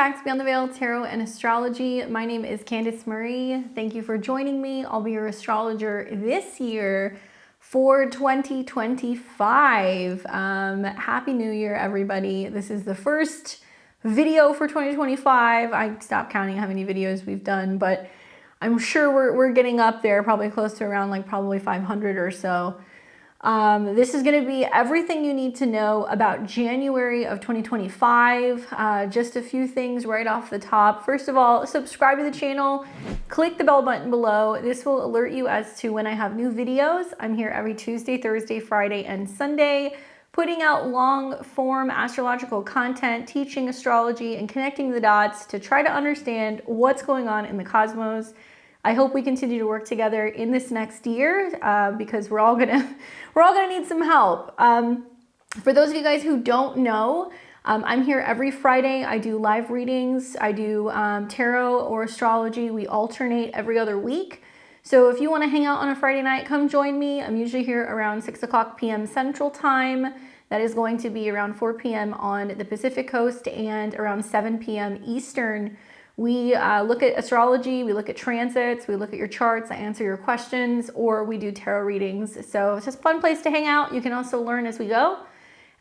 back to Beyond the Veil Tarot and Astrology. My name is Candice Marie. Thank you for joining me. I'll be your astrologer this year for 2025. Happy New Year, everybody. This is the first video for 2025. I stopped counting how many videos we've done, but I'm sure we're getting up there, probably close to around probably 500 or so. This is going to be everything you need to know about January of 2025. Just a few things right off the top. First of all, subscribe to the channel, click the bell button below. This will alert you as to when I have new videos. I'm here every Tuesday, Thursday, Friday, and Sunday, putting out long form astrological content, teaching astrology and connecting the dots to try to understand what's going on in the cosmos. I hope we continue to work together in this next year because we're all gonna need some help. For those of you guys who don't know, I'm here every Friday. I do live readings. I do tarot or astrology. We alternate every other week. So if you want to hang out on a Friday night, come join me. I'm usually here around 6 p.m. Central Time. That is going to be around 4 p.m. on the Pacific Coast and around 7 p.m. Eastern. We look at astrology, we look at transits, we look at your charts, I answer your questions, or we do tarot readings. So it's just a fun place to hang out. You can also learn as we go.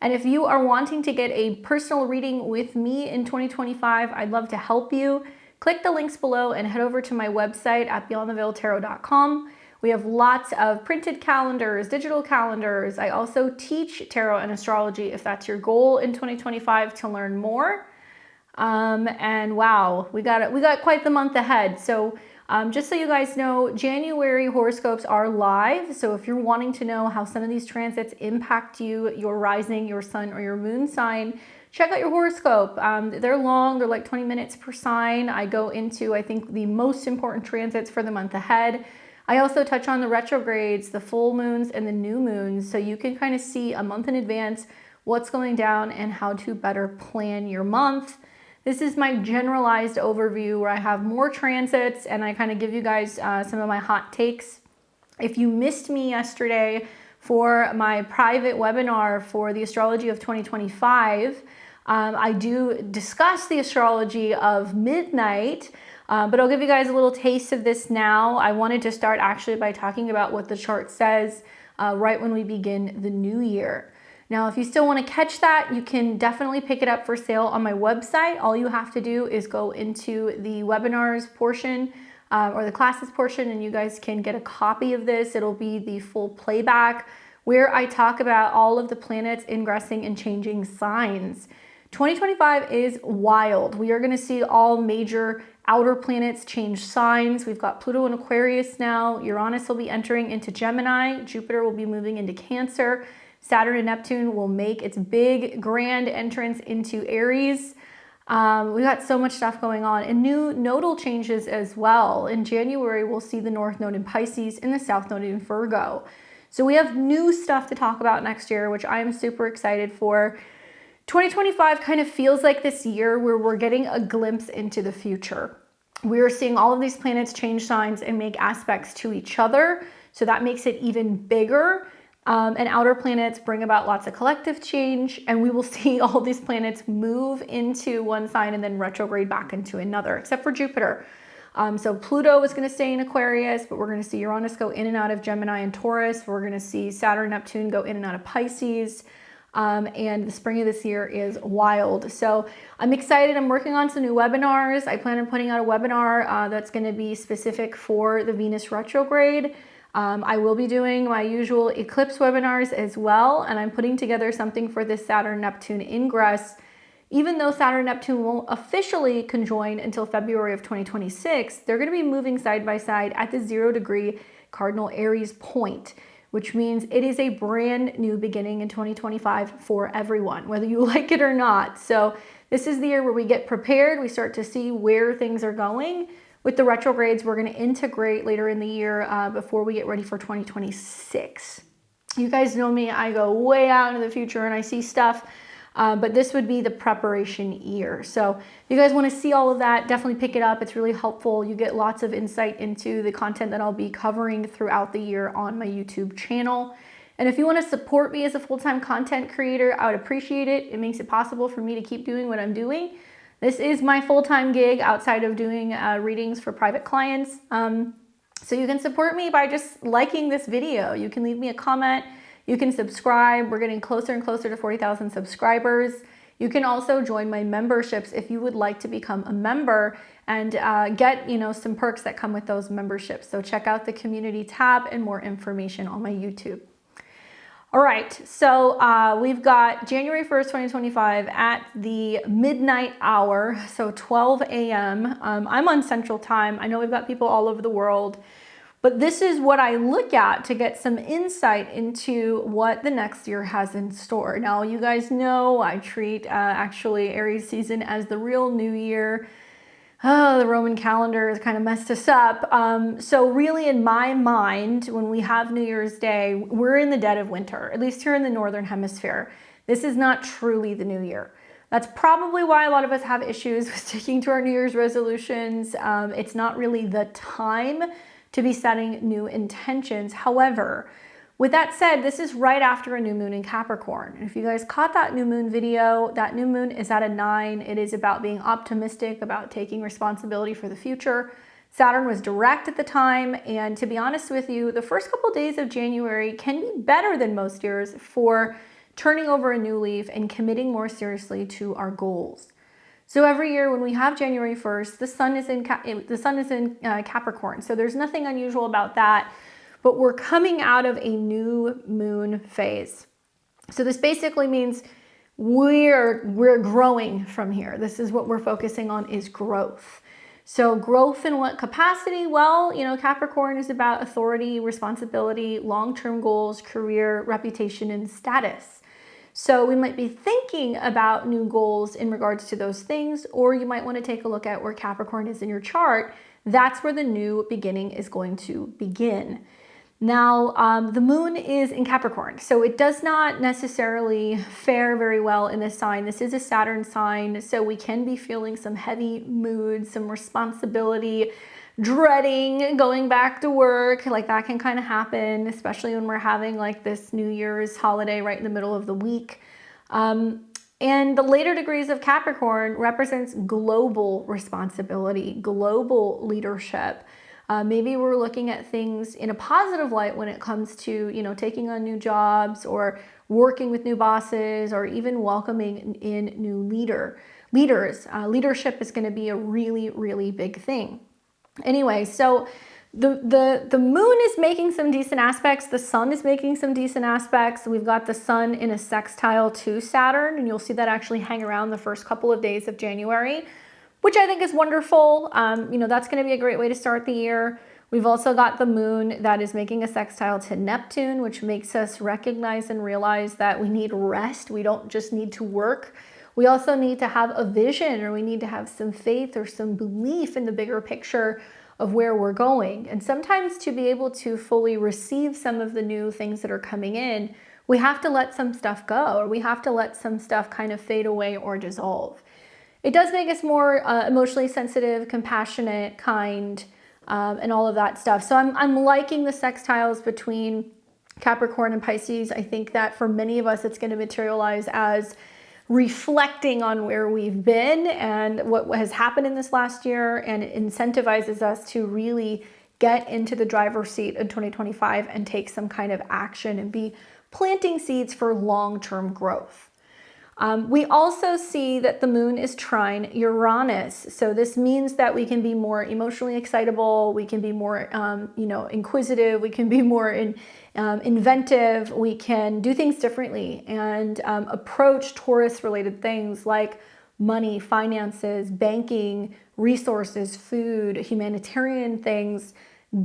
And if you are wanting to get a personal reading with me in 2025, I'd love to help you. Click the links below and head over to my website at beyondtheveiltarot.com. We have lots of printed calendars, digital calendars. I also teach tarot and astrology if that's your goal in 2025 to learn more. And wow, we got quite the month ahead. So just so you guys know, January horoscopes are live. So if you're wanting to know how some of these transits impact you, your rising, your sun, or your moon sign, check out your horoscope. They're long, they're like 20 minutes per sign. I go into, I think, the most important transits for the month ahead. I also touch on the retrogrades, the full moons, and the new moons. So you can kind of see a month in advance what's going down and how to better plan your month. This is my generalized overview where I have more transits and I kind of give you guys some of my hot takes. If you missed me yesterday for my private webinar for the astrology of 2025, I do discuss the astrology of midnight, but I'll give you guys a little taste of this now. I wanted to start actually by talking about what the chart says right when we begin the new year. Now, if you still want to catch that, you can definitely pick it up for sale on my website. All you have to do is go into the webinars portion or the classes portion, and you guys can get a copy of this. It'll be the full playback where I talk about all of the planets ingressing and changing signs. 2025 is wild. We are going to see all major outer planets change signs. We've got Pluto in Aquarius now. Uranus will be entering into Gemini. Jupiter will be moving into Cancer. Saturn and Neptune will make its big grand entrance into Aries. We got so much stuff going on and new nodal changes as well. In January, we'll see the North Node in Pisces and the South Node in Virgo. So we have new stuff to talk about next year, which I am super excited for. 2025 kind of feels like this year where we're getting a glimpse into the future. We are seeing all of these planets change signs and make aspects to each other. So that makes it even bigger. And outer planets bring about lots of collective change, and we will see all these planets move into one sign and then retrograde back into another, except for Jupiter. So Pluto is going to stay in Aquarius, but we're going to see Uranus go in and out of Gemini and Taurus. We're going to see Saturn, Neptune go in and out of Pisces. And the spring of this year is wild. So I'm excited. I'm working on some new webinars. I plan on putting out a webinar that's going to be specific for the Venus retrograde. I will be doing my usual eclipse webinars as well, and I'm putting together something for this Saturn-Neptune ingress. Even though Saturn-Neptune won't officially conjoin until February of 2026, they're going to be moving side by side at the 0-degree cardinal Aries point, which means it is a brand new beginning in 2025 for everyone, whether you like it or not. So this is the year where we get prepared, we start to see where things are going. With the retrogrades, we're going to integrate later in the year before we get ready for 2026. You guys know me, I go way out into the future and I see stuff, but this would be the preparation year. So if you guys want to see all of that, definitely pick it up. It's really helpful. You get lots of insight into the content that I'll be covering throughout the year on my YouTube channel. And if you want to support me as a full-time content creator, I would appreciate it. It makes it possible for me to keep doing what I'm doing. This is my full-time gig outside of doing readings for private clients. So you can support me by just liking this video. You can leave me a comment. You can subscribe. We're getting closer and closer to 40,000 subscribers. You can also join my memberships if you would like to become a member and get, some perks that come with those memberships. So check out the community tab and more information on my YouTube. All right, so we've got January 1st, 2025 at the midnight hour, so 12 a.m. I'm on Central Time. I know we've got people all over the world, but this is what I look at to get some insight into what the next year has in store. Now, you guys know I treat actually Aries season as the real new year. Oh, the Roman calendar has kind of messed us up. So really in my mind, when we have New Year's Day, we're in the dead of winter, at least here in the Northern Hemisphere. This is not truly the new year. That's probably why a lot of us have issues with sticking to our New Year's resolutions. It's not really the time to be setting new intentions. However, with that said, this is right after a new moon in Capricorn. And if you guys caught that new moon video, that new moon is at a 9. It is about being optimistic, about taking responsibility for the future. Saturn was direct at the time. And to be honest with you, the first couple days of January can be better than most years for turning over a new leaf and committing more seriously to our goals. So every year when we have January 1st, the sun is in Capricorn. So there's nothing unusual about that. But we're coming out of a new moon phase. So this basically means we're growing from here. This is what we're focusing on, is growth. So growth in what capacity? Well, Capricorn is about authority, responsibility, long-term goals, career, reputation, and status. So we might be thinking about new goals in regards to those things, or you might want to take a look at where Capricorn is in your chart. That's where the new beginning is going to begin. Now, the moon is in Capricorn, so it does not necessarily fare very well in this sign. This is a Saturn sign, so we can be feeling some heavy moods, some responsibility, dreading going back to work. Like that can kind of happen, especially when we're having like this New Year's holiday right in the middle of the week. And the later degrees of Capricorn represents global responsibility, global leadership. Maybe we're looking at things in a positive light when it comes to, taking on new jobs or working with new bosses or even welcoming in new leaders. Leadership is going to be a really, really big thing. Anyway, so the moon is making some decent aspects. The sun is making some decent aspects. We've got the sun in a sextile to Saturn, and you'll see that actually hang around the first couple of days of January, which I think is wonderful. That's going to be a great way to start the year. We've also got the moon that is making a sextile to Neptune, which makes us recognize and realize that we need rest. We don't just need to work. We also need to have a vision, or we need to have some faith or some belief in the bigger picture of where we're going. And sometimes to be able to fully receive some of the new things that are coming in, we have to let some stuff go, or we have to let some stuff kind of fade away or dissolve. It does make us more emotionally sensitive, compassionate, kind, and all of that stuff. So I'm liking the sextiles between Capricorn and Pisces. I think that for many of us, it's going to materialize as reflecting on where we've been and what has happened in this last year, and it incentivizes us to really get into the driver's seat in 2025 and take some kind of action and be planting seeds for long-term growth. We also see that the moon is trine Uranus. So this means that we can be more emotionally excitable. We can be more, inquisitive. We can be more inventive. We can do things differently and approach Taurus-related things like money, finances, banking, resources, food, humanitarian things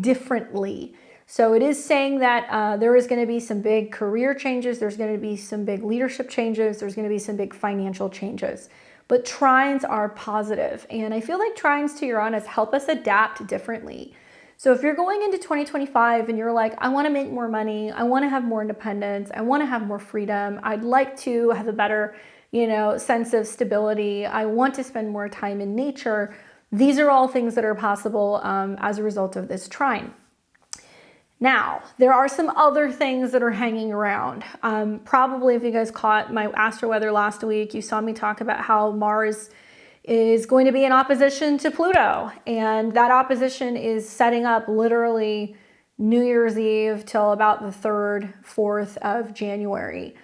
differently. So it is saying that there is going to be some big career changes. There's going to be some big leadership changes. There's going to be some big financial changes. But trines are positive. And I feel like trines to Uranus help us adapt differently. So if you're going into 2025 and you're like, I want to make more money, I want to have more independence, I want to have more freedom, I'd like to have a better, sense of stability, I want to spend more time in nature, these are all things that are possible as a result of this trine. Now, there are some other things that are hanging around. Probably if you guys caught my astro weather last week, you saw me talk about how Mars is going to be in opposition to Pluto. And that opposition is setting up literally New Year's Eve till about the 3rd, 4th of January.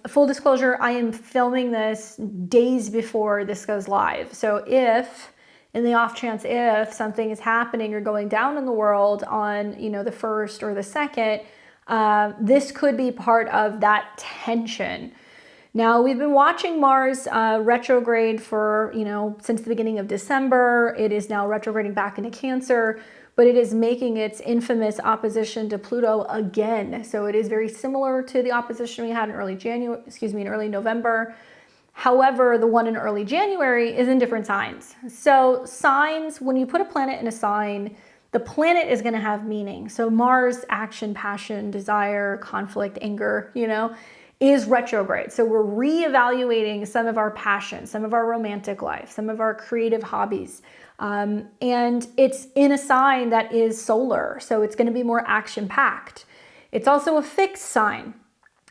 Full disclosure, I am filming this days before this goes live. So if, in the off chance if something is happening or going down in the world on, the 1st or the 2nd, this could be part of that tension. Now, we've been watching Mars retrograde for, since the beginning of December. It is now retrograding back into Cancer, but it is making its infamous opposition to Pluto again. So it is very similar to the opposition we had in early November. However, the one in early January is in different signs. So signs, when you put a planet in a sign, the planet is going to have meaning. So Mars, action, passion, desire, conflict, anger, is retrograde. So we're reevaluating some of our passions, some of our romantic life, some of our creative hobbies. And it's in a sign that is solar. So it's going to be more action-packed. It's also a fixed sign.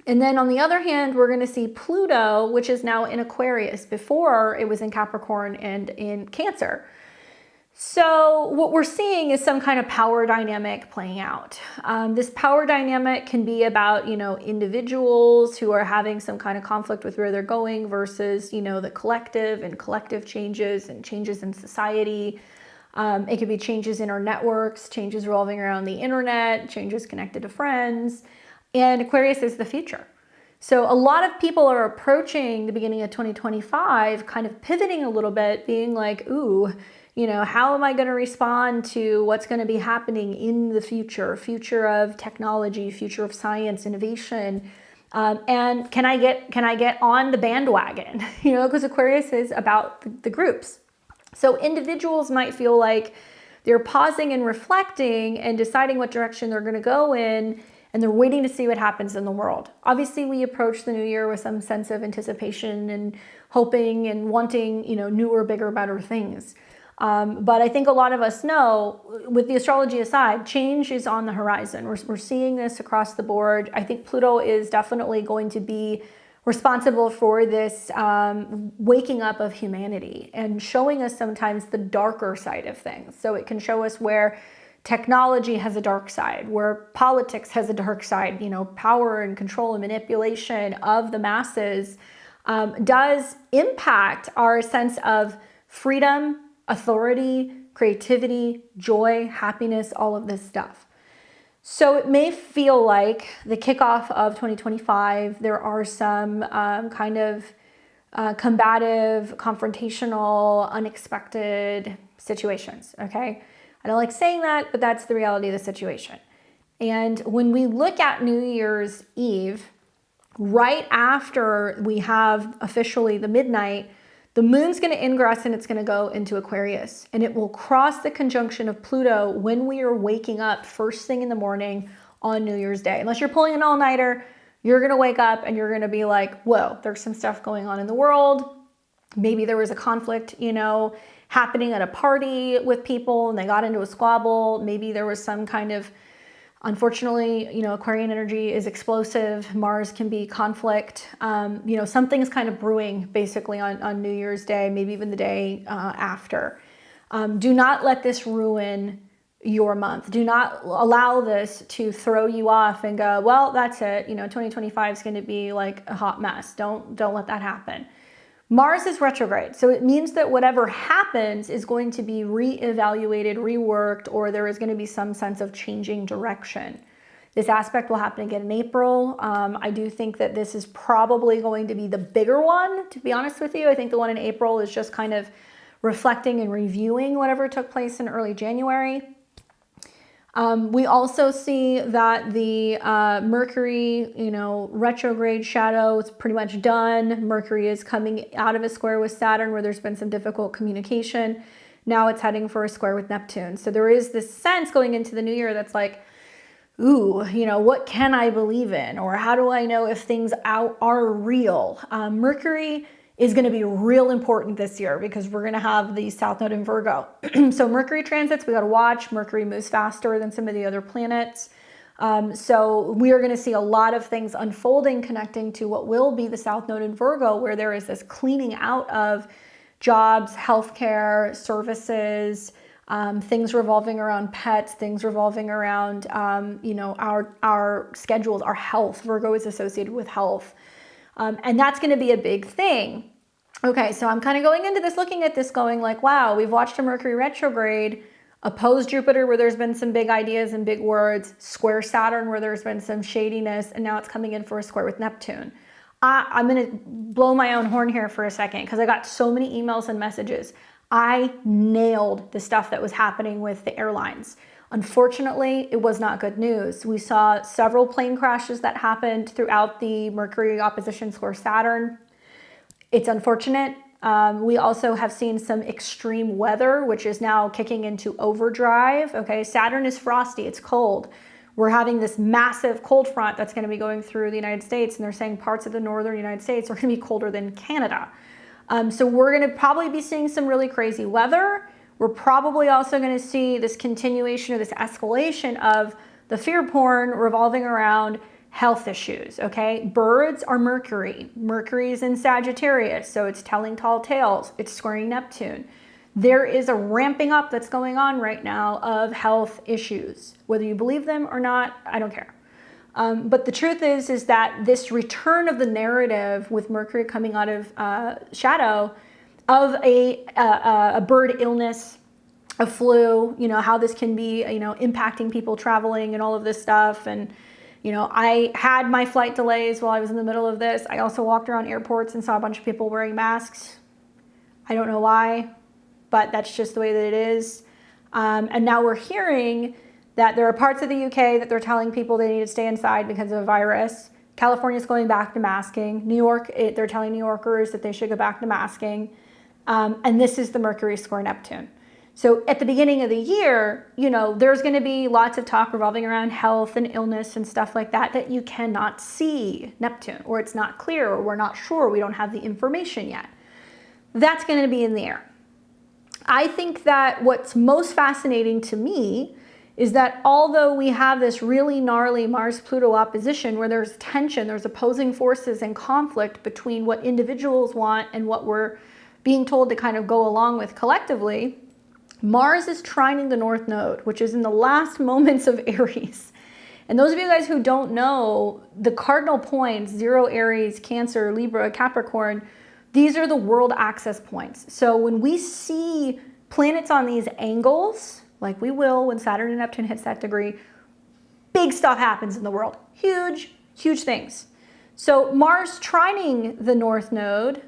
And then on the other hand, we're going to see Pluto, which is now in Aquarius. Before it was in Capricorn and in Cancer. So what we're seeing is some kind of power dynamic playing out. This power dynamic can be about, individuals who are having some kind of conflict with where they're going versus, the collective and collective changes and changes in society. It could be changes in our networks, changes revolving around the internet, changes connected to friends. And Aquarius is the future. So a lot of people are approaching the beginning of 2025, kind of pivoting a little bit, being like, ooh, how am I going to respond to what's going to be happening in the future of technology, future of science, innovation, and can I get on the bandwagon? Because Aquarius is about the groups. So individuals might feel like they're pausing and reflecting and deciding what direction they're going to go in, and they're waiting to see what happens in the world. Obviously, we approach the new year with some sense of anticipation and hoping and wanting, newer, bigger, better things. But I think a lot of us know, with the astrology aside, change is on the horizon. We're seeing this across the board. I think Pluto is definitely going to be responsible for this waking up of humanity and showing us sometimes the darker side of things. So it can show us where technology has a dark side, where politics has a dark side, power and control and manipulation of the masses does impact our sense of freedom, authority, creativity, joy, happiness, all of this stuff. So it may feel like the kickoff of 2025, there are some kind of combative, confrontational, unexpected situations, okay? I don't like saying that, but that's the reality of the situation. And when we look at New Year's Eve, right after we have officially the midnight, the moon's going to ingress and it's going to go into Aquarius, and it will cross the conjunction of Pluto when we are waking up first thing in the morning on New Year's Day. Unless you're pulling an all-nighter, you're going to wake up and you're going to be like, whoa, there's some stuff going on in the world. Maybe there was a conflict, happening at a party with people and they got into a squabble. Maybe there was some kind of, unfortunately, Aquarian energy is explosive. Mars can be conflict. Something's kind of brewing basically on New Year's Day, maybe even the day after. Do not let this ruin your month. Do not allow this to throw you off and go, well, that's it. 2025 is going to be like a hot mess. Don't let that happen. Mars is retrograde, so it means that whatever happens is going to be reevaluated, reworked, or there is going to be some sense of changing direction. This aspect will happen again in April. I do think that this is probably going to be the bigger one, to be honest with you. I think the one in April is just kind of reflecting and reviewing whatever took place in early January. We also see that the Mercury, retrograde shadow is pretty much done. Mercury is coming out of a square with Saturn where there's been some difficult communication. Now it's heading for a square with Neptune. So there is this sense going into the new year that's like, ooh, what can I believe in? Or how do I know if things are real? Mercury is going to be real important this year because we're going to have the South Node in Virgo. So Mercury transits, we got to watch. Mercury moves faster than some of the other planets. So we are going to see a lot of things unfolding connecting to what will be the South Node in Virgo, where there is this cleaning out of jobs, healthcare, services, things revolving around pets, things revolving around, our schedules, our health. Virgo is associated with health. And that's going to be a big thing. Okay, so I'm kind of going into this, looking at this, going like, wow, we've watched a Mercury retrograde, oppose Jupiter where there's been some big ideas and big words, square Saturn where there's been some shadiness, and now it's coming in for a square with Neptune. I'm going to blow my own horn here for a second because I got so many emails and messages. I nailed the stuff that was happening with the airlines. Unfortunately, it was not good news. We saw several plane crashes that happened throughout the Mercury opposition square Saturn. It's unfortunate. We also have seen some extreme weather, which is now kicking into overdrive. Okay, Saturn is frosty, it's cold. We're having this massive cold front that's going to be going through the United States, and they're saying parts of the northern United States are going to be colder than Canada. So we're going to probably be seeing some really crazy weather. We're probably also going to see this continuation or this escalation of the fear porn revolving around health issues, okay? Birds are Mercury. Mercury is in Sagittarius, so it's telling tall tales. It's squaring Neptune. There is a ramping up that's going on right now of health issues. Whether you believe them or not, I don't care. But the truth is that this return of the narrative with Mercury coming out of shadow of a bird illness, a flu, how this can be, impacting people traveling and all of this stuff. And, I had my flight delays while I was in the middle of this. I also walked around airports and saw a bunch of people wearing masks. I don't know why, but that's just the way that it is. And now we're hearing that there are parts of the UK that they're telling people they need to stay inside because of a virus. California's going back to masking. New York, they're telling New Yorkers that they should go back to masking. And this is the Mercury square Neptune. So at the beginning of the year, there's going to be lots of talk revolving around health and illness and stuff like that you cannot see Neptune, or it's not clear, or we're not sure, we don't have the information yet. That's going to be in the air. I think that what's most fascinating to me is that although we have this really gnarly Mars-Pluto opposition where there's tension, there's opposing forces and conflict between what individuals want and what we're being told to kind of go along with collectively, Mars is trining the North Node, which is in the last moments of Aries. And those of you guys who don't know, the cardinal points, 0 Aries, Cancer, Libra, Capricorn, these are the world access points. So when we see planets on these angles, like we will when Saturn and Neptune hits that degree, big stuff happens in the world. Huge, huge things. So Mars trining the North Node,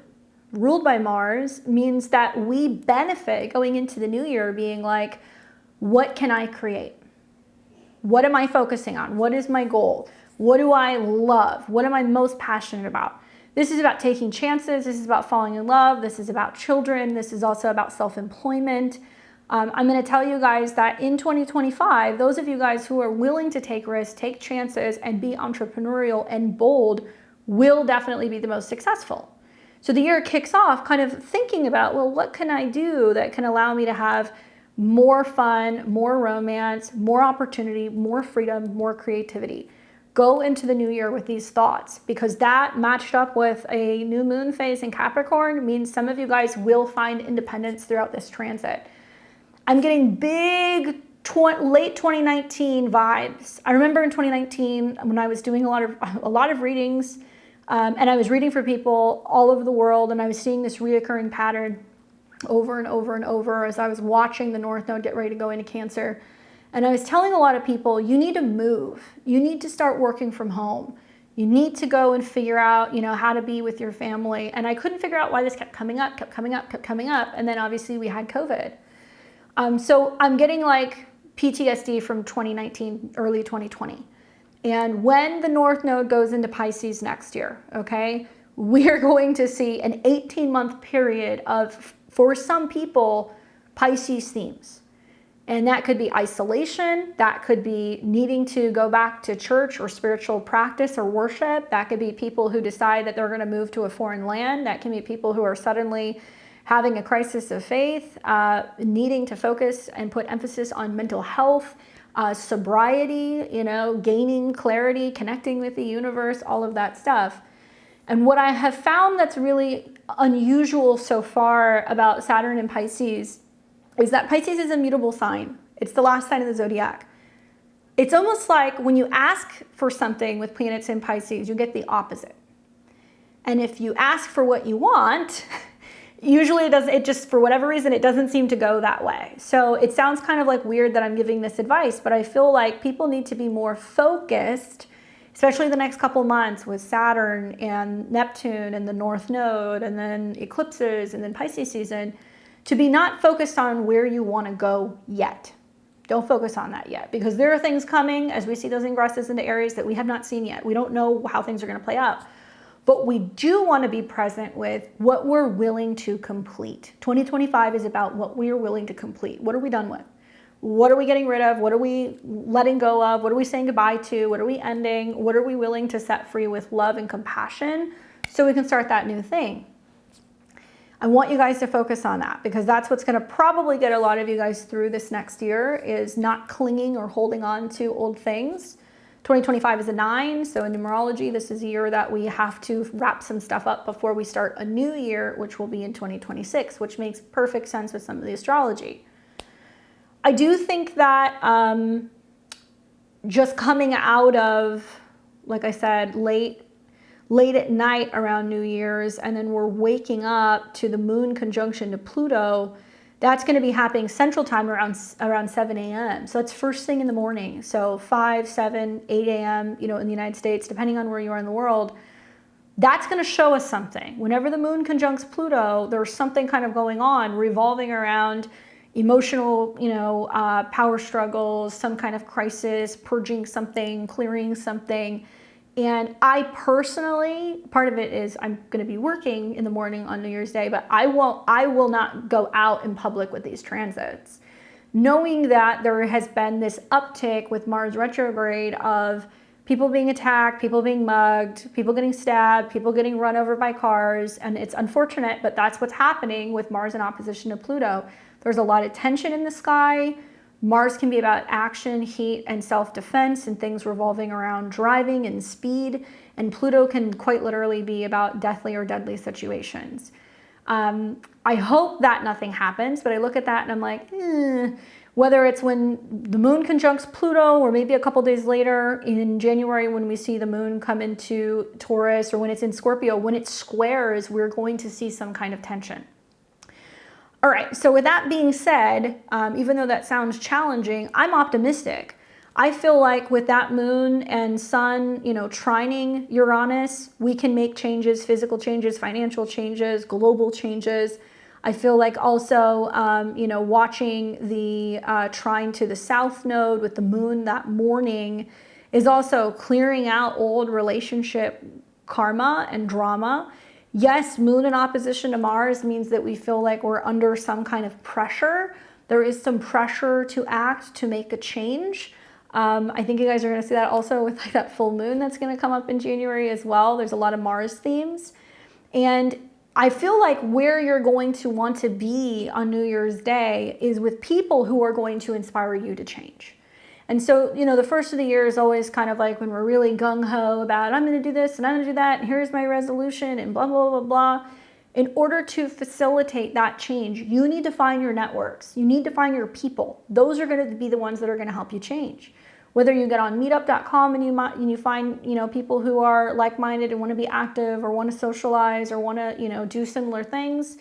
ruled by Mars, means that we benefit going into the new year being like, what can I create? What am I focusing on? What is my goal? What do I love? What am I most passionate about? This is about taking chances. This is about falling in love. This is about children. This is also about self-employment. I'm going to tell you guys that in 2025, those of you guys who are willing to take risks, take chances, and be entrepreneurial and bold will definitely be the most successful. So the year kicks off kind of thinking about, well, what can I do that can allow me to have more fun, more romance, more opportunity, more freedom, more creativity? Go into the new year with these thoughts, because that matched up with a new moon phase in Capricorn means some of you guys will find independence throughout this transit. I'm getting big late 2019 vibes. I remember in 2019 when I was doing a lot of readings, and I was reading for people all over the world, and I was seeing this reoccurring pattern over and over and over as I was watching the North Node get ready to go into Cancer. And I was telling a lot of people, you need to move. You need to start working from home. You need to go and figure out, how to be with your family. And I couldn't figure out why this kept coming up. And then obviously we had COVID. So I'm getting like PTSD from 2019, early 2020. And when the North Node goes into Pisces next year, okay, we are going to see an 18-month period of, for some people, Pisces themes. And that could be isolation. That could be needing to go back to church or spiritual practice or worship. That could be people who decide that they're going to move to a foreign land. That can be people who are suddenly having a crisis of faith, needing to focus and put emphasis on mental health, sobriety, gaining clarity, connecting with the universe, all of that stuff. And what I have found that's really unusual so far about Saturn and Pisces is that Pisces is a mutable sign. It's the last sign of the zodiac. It's almost like when you ask for something with planets in Pisces, you get the opposite. And if you ask for what you want, usually it just, for whatever reason, it doesn't seem to go that way. So it sounds kind of like weird that I'm giving this advice, but I feel like people need to be more focused, especially the next couple months with Saturn and Neptune and the North Node and then eclipses and then Pisces season, to be not focused on where you want to go yet. Don't focus on that yet, because there are things coming as we see those ingresses into Aries that we have not seen yet. We don't know how things are going to play out. But we do want to be present with what we're willing to complete. 2025 is about what we are willing to complete. What are we done with? What are we getting rid of? What are we letting go of? What are we saying goodbye to? What are we ending? What are we willing to set free with love and compassion so we can start that new thing? I want you guys to focus on that, because that's what's going to probably get a lot of you guys through this next year, is not clinging or holding on to old things. 2025 is a 9, so in numerology, this is a year that we have to wrap some stuff up before we start a new year, which will be in 2026, which makes perfect sense with some of the astrology. I do think that just coming out of, like I said, late at night around New Year's, and then we're waking up to the moon conjunction to Pluto, that's going to be happening Central Time around 7 a.m. So it's first thing in the morning. So 5, 7, 8 a.m., in the United States, depending on where you are in the world, that's going to show us something. Whenever the moon conjuncts Pluto, there's something kind of going on revolving around emotional, power struggles, some kind of crisis, purging something, clearing something. And I personally, part of it is I'm going to be working in the morning on New Year's Day, but I will not go out in public with these transits. Knowing that there has been this uptick with Mars retrograde of people being attacked, people being mugged, people getting stabbed, people getting run over by cars. And it's unfortunate, but that's what's happening with Mars in opposition to Pluto. There's a lot of tension in the sky. Mars can be about action, heat, and self-defense, and things revolving around driving and speed. And Pluto can quite literally be about deathly or deadly situations. I hope that nothing happens, but I look at that and I'm like, whether it's when the moon conjuncts Pluto, or maybe a couple days later in January when we see the moon come into Taurus, or when it's in Scorpio, when it squares, we're going to see some kind of tension. All right, so with that being said, even though that sounds challenging, I'm optimistic. I feel like with that moon and sun, trining Uranus, we can make changes, physical changes, financial changes, global changes. I feel like also, watching the trine to the south node with the moon that morning is also clearing out old relationship karma and drama. Yes, moon in opposition to Mars means that we feel like we're under some kind of pressure. There is some pressure to act, to make a change. I think you guys are going to see that also with that full moon that's going to come up in January as well. There's a lot of Mars themes. And I feel like where you're going to want to be on New Year's Day is with people who are going to inspire you to change. And so, the first of the year is always kind of like when we're really gung-ho about, I'm going to do this and I'm going to do that, and here's my resolution and blah, blah, blah, blah. In order to facilitate that change, you need to find your networks. You need to find your people. Those are going to be the ones that are going to help you change. Whether you get on meetup.com and you find, people who are like-minded and want to be active or want to socialize or want to, do similar things.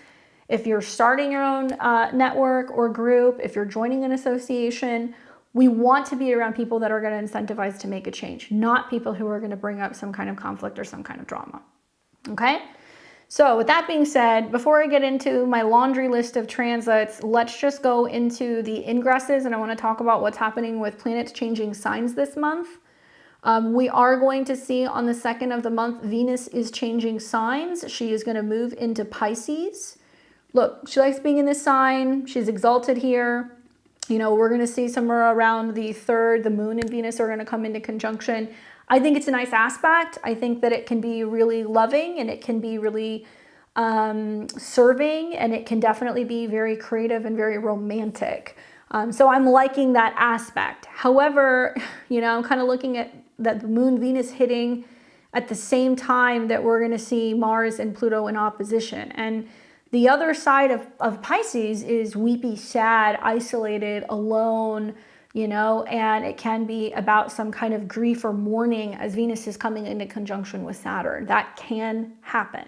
If you're starting your own network or group, if you're joining an association, we want to be around people that are going to incentivize to make a change, not people who are going to bring up some kind of conflict or some kind of drama. Okay? So with that being said, before I get into my laundry list of transits, let's just go into the ingresses, and I want to talk about what's happening with planets changing signs this month. We are going to see on the 2nd of the month, Venus is changing signs. She is going to move into Pisces. Look, she likes being in this sign. She's exalted here. We're going to see somewhere around the 3rd, the moon and Venus are going to come into conjunction. I think it's a nice aspect. I think that it can be really loving, and it can be really serving, and it can definitely be very creative and very romantic. So I'm liking that aspect. However, I'm kind of looking at that moon Venus hitting at the same time that we're going to see Mars and Pluto in opposition. And the other side of Pisces is weepy, sad, isolated, alone, you know, and it can be about some kind of grief or mourning as Venus is coming into conjunction with Saturn. That can happen.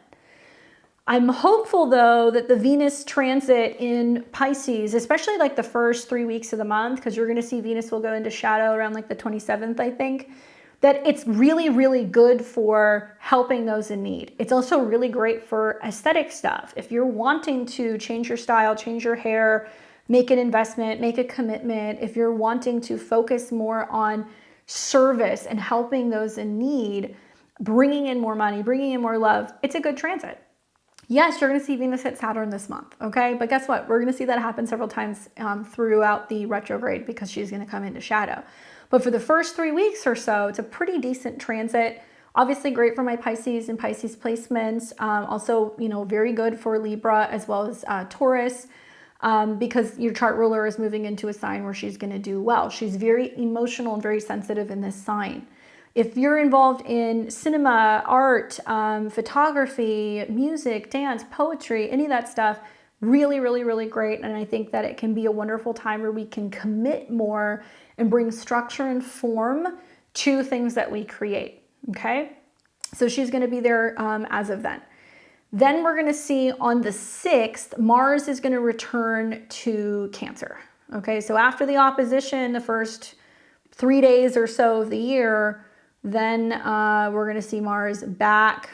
I'm hopeful, though, that the Venus transit in Pisces, especially like the first 3 weeks of the month, because you're going to see Venus will go into shadow around like the 27th, I think, that it's really, really good for helping those in need. It's also really great for aesthetic stuff. If you're wanting to change your style, change your hair, make an investment, make a commitment, if you're wanting to focus more on service and helping those in need, bringing in more money, bringing in more love, it's a good transit. Yes, you're going to see Venus hit Saturn this month, okay? But guess what? We're going to see that happen several times throughout the retrograde because she's going to come into shadow. But for the first 3 weeks or so, it's a pretty decent transit. Obviously great for my Pisces and Pisces placements. Also, you know, very good for Libra as well as Taurus because your chart ruler is moving into a sign where she's going to do well. She's very emotional and very sensitive in this sign. If you're involved in cinema, art, photography, music, dance, poetry, any of that stuff, really, really, really great. And I think that it can be a wonderful time where we can commit more and bring structure and form to things that we create, okay? So she's going to be there as of then. Then we're going to see on the 6th, Mars is going to return to Cancer, okay? So after the opposition, the first 3 days or so of the year, then we're going to see Mars back.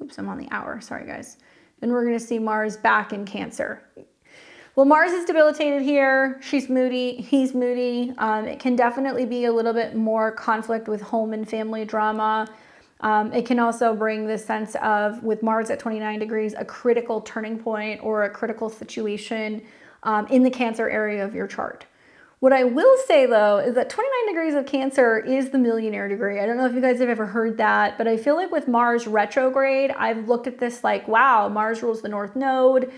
Oops, I'm on the hour. Sorry, guys. Then we're going to see Mars back in Cancer. Well, Mars is debilitated here. She's moody. He's moody. It can definitely be a little bit more conflict with home and family drama. It can also bring this sense of, with Mars at 29 degrees, a critical turning point or a critical situation in the Cancer area of your chart. What I will say, though, is that 29 degrees of Cancer is the millionaire degree. I don't know if you guys have ever heard that, but I feel like with Mars retrograde, I've looked at this like, wow, Mars rules the North Node.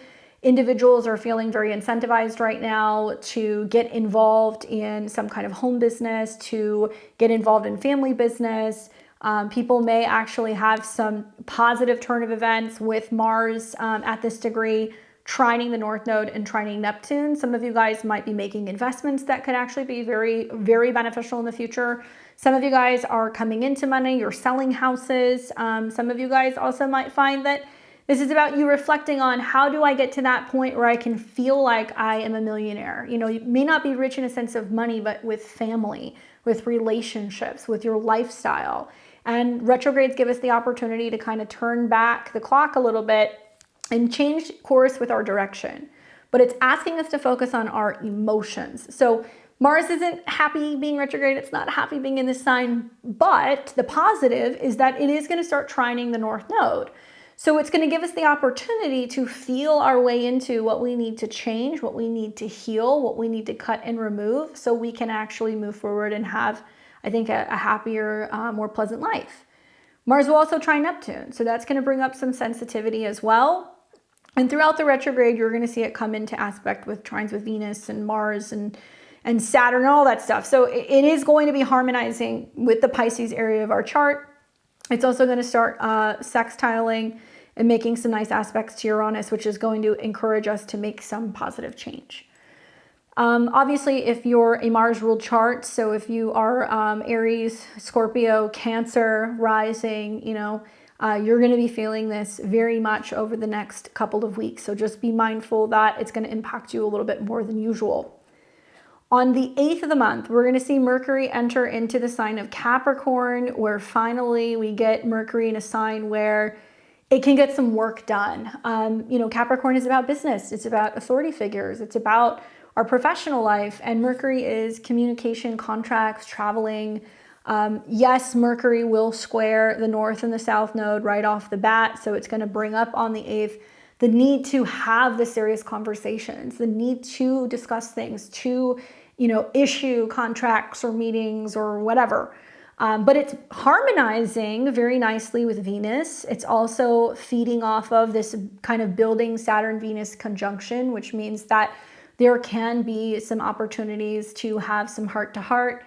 Individuals are feeling very incentivized right now to get involved in some kind of home business, to get involved in family business. People may actually have some positive turn of events with Mars at this degree, trining the North Node and trining Neptune. Some of you guys might be making investments that could actually be very, very beneficial in the future. Some of you guys are coming into money, you're selling houses. Some of you guys also might find that this is about you reflecting on, how do I get to that point where I can feel like I am a millionaire? You know, you may not be rich in a sense of money, but with family, with relationships, with your lifestyle. And retrogrades give us the opportunity to kind of turn back the clock a little bit and change course with our direction. But it's asking us to focus on our emotions. So Mars isn't happy being retrograde. It's not happy being in this sign. But the positive is that it is going to start trining the North Node. So it's going to give us the opportunity to feel our way into what we need to change, what we need to heal, what we need to cut and remove, so we can actually move forward and have, I think, a happier, more pleasant life. Mars will also trine Neptune, so that's going to bring up some sensitivity as well. And throughout the retrograde, you're going to see it come into aspect with trines with Venus and Mars and Saturn and all that stuff. So it is going to be harmonizing with the Pisces area of our chart. It's also going to start sextiling and making some nice aspects to Uranus, which is going to encourage us to make some positive change. Obviously, if you're a Mars-ruled chart, so if you are Aries, Scorpio, Cancer, rising, you know, you're going to be feeling this very much over the next couple of weeks. So just be mindful that it's going to impact you a little bit more than usual. On the 8th of the month, we're going to see Mercury enter into the sign of Capricorn, where finally we get Mercury in a sign where it can get some work done. You know, Capricorn is about business. It's about authority figures. It's about our professional life. And Mercury is communication, contracts, traveling. Yes, Mercury will square the North and the South Node right off the bat. So it's going to bring up on the 8th the need to have the serious conversations, the need to discuss things, to, you know, issue contracts or meetings or whatever. But it's harmonizing very nicely with Venus. It's also feeding off of this kind of building Saturn-Venus conjunction, which means that there can be some opportunities to have some heart-to-heart,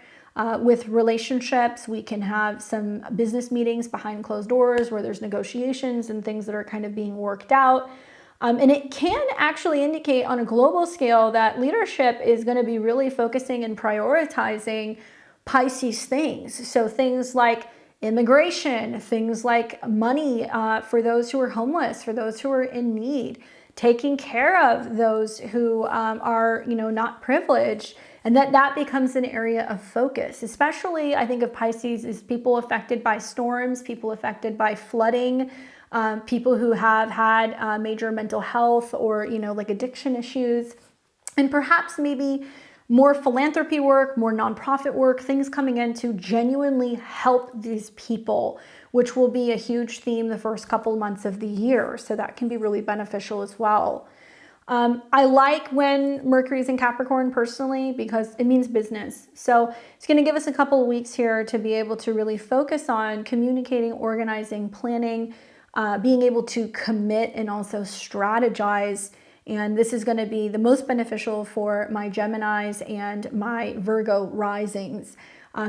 With relationships, we can have some business meetings behind closed doors where there's negotiations and things that are kind of being worked out. And it can actually indicate on a global scale that leadership is going to be really focusing and prioritizing Pisces things. So things like immigration, things like money for those who are homeless, for those who are in need, taking care of those who are, not privileged, and that becomes an area of focus. Especially, I think of Pisces as people affected by storms, people affected by flooding, people who have had major mental health or, like addiction issues, and perhaps maybe more philanthropy work, more nonprofit work, things coming in to genuinely help these people, which will be a huge theme the first couple months of the year. So that can be really beneficial as well. I like when Mercury's in Capricorn personally because it means business. So it's going to give us a couple of weeks here to be able to really focus on communicating, organizing, planning, being able to commit and also strategize. And this is going to be the most beneficial for my Geminis and my Virgo risings.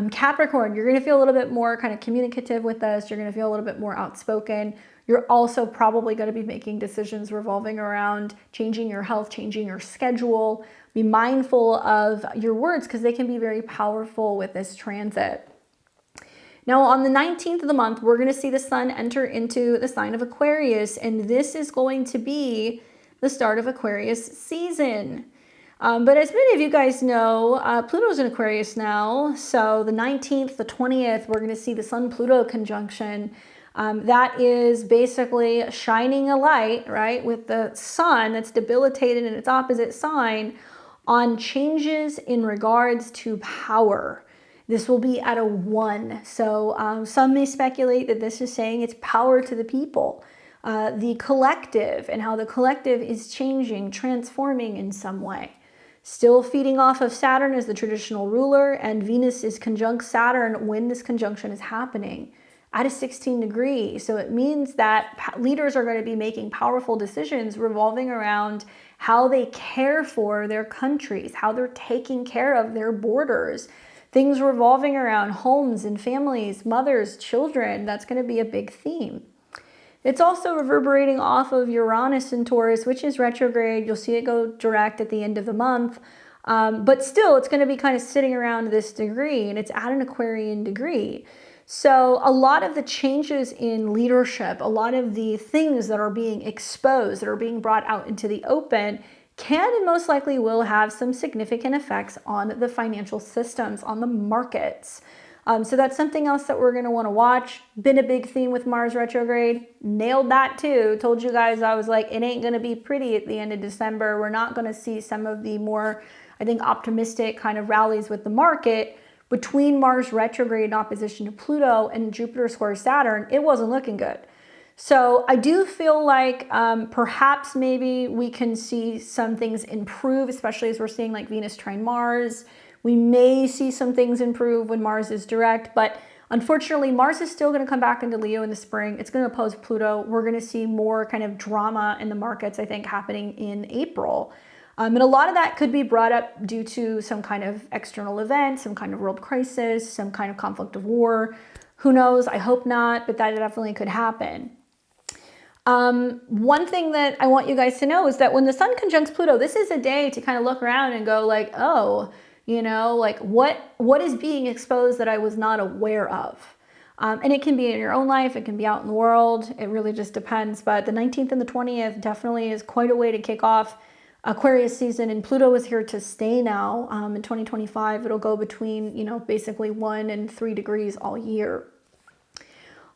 Capricorn, you're going to feel a little bit more kind of communicative with us. You're going to feel a little bit more outspoken. You're also probably going to be making decisions revolving around changing your health, changing your schedule. Be mindful of your words because they can be very powerful with this transit. Now, on the 19th of the month, we're going to see the sun enter into the sign of Aquarius, and this is going to be the start of Aquarius season. But as many of you guys know, Pluto's in Aquarius now. So the 19th, the 20th, we're going to see the Sun-Pluto conjunction. That is basically shining a light, right, with the sun that's debilitated in its opposite sign on changes in regards to power. This will be at a 1. So some may speculate that this is saying it's power to the people, the collective, and how the collective is changing, transforming in some way. Still feeding off of Saturn as the traditional ruler, and Venus is conjunct Saturn when this conjunction is happening at a 16 degree. So it means that leaders are going to be making powerful decisions revolving around how they care for their countries, how they're taking care of their borders, things revolving around homes and families, mothers, children. That's going to be a big theme. It's also reverberating off of Uranus in Taurus, which is retrograde. You'll see it go direct at the end of the month. But still, it's going to be kind of sitting around this degree, and it's at an Aquarian degree. So a lot of the changes in leadership, a lot of the things that are being exposed, that are being brought out into the open, can and most likely will have some significant effects on the financial systems, on the markets. So that's something else that we're going to want to watch. Been a big theme with Mars retrograde. Nailed that too. Told you guys, I was like, it ain't going to be pretty at the end of December. We're not going to see some of the more, I think, optimistic kind of rallies with the market. Between Mars retrograde in opposition to Pluto and Jupiter square Saturn, it wasn't looking good. So I do feel like perhaps maybe we can see some things improve, especially as we're seeing like Venus trine Mars. We may see some things improve when Mars is direct, but unfortunately, Mars is still going to come back into Leo in the spring. It's going to oppose Pluto. We're going to see more kind of drama in the markets, I think, happening in April. And a lot of that could be brought up due to some kind of external event, some kind of world crisis, some kind of conflict of war. Who knows? I hope not, but that definitely could happen. One thing that I want you guys to know is that when the sun conjuncts Pluto, this is a day to kind of look around and go like, oh, like what is being exposed that I was not aware of? And it can be in your own life. It can be out in the world. It really just depends. But the 19th and the 20th definitely is quite a way to kick off Aquarius season, and Pluto is here to stay now. In 2025, it'll go between, basically 1 and 3 degrees all year.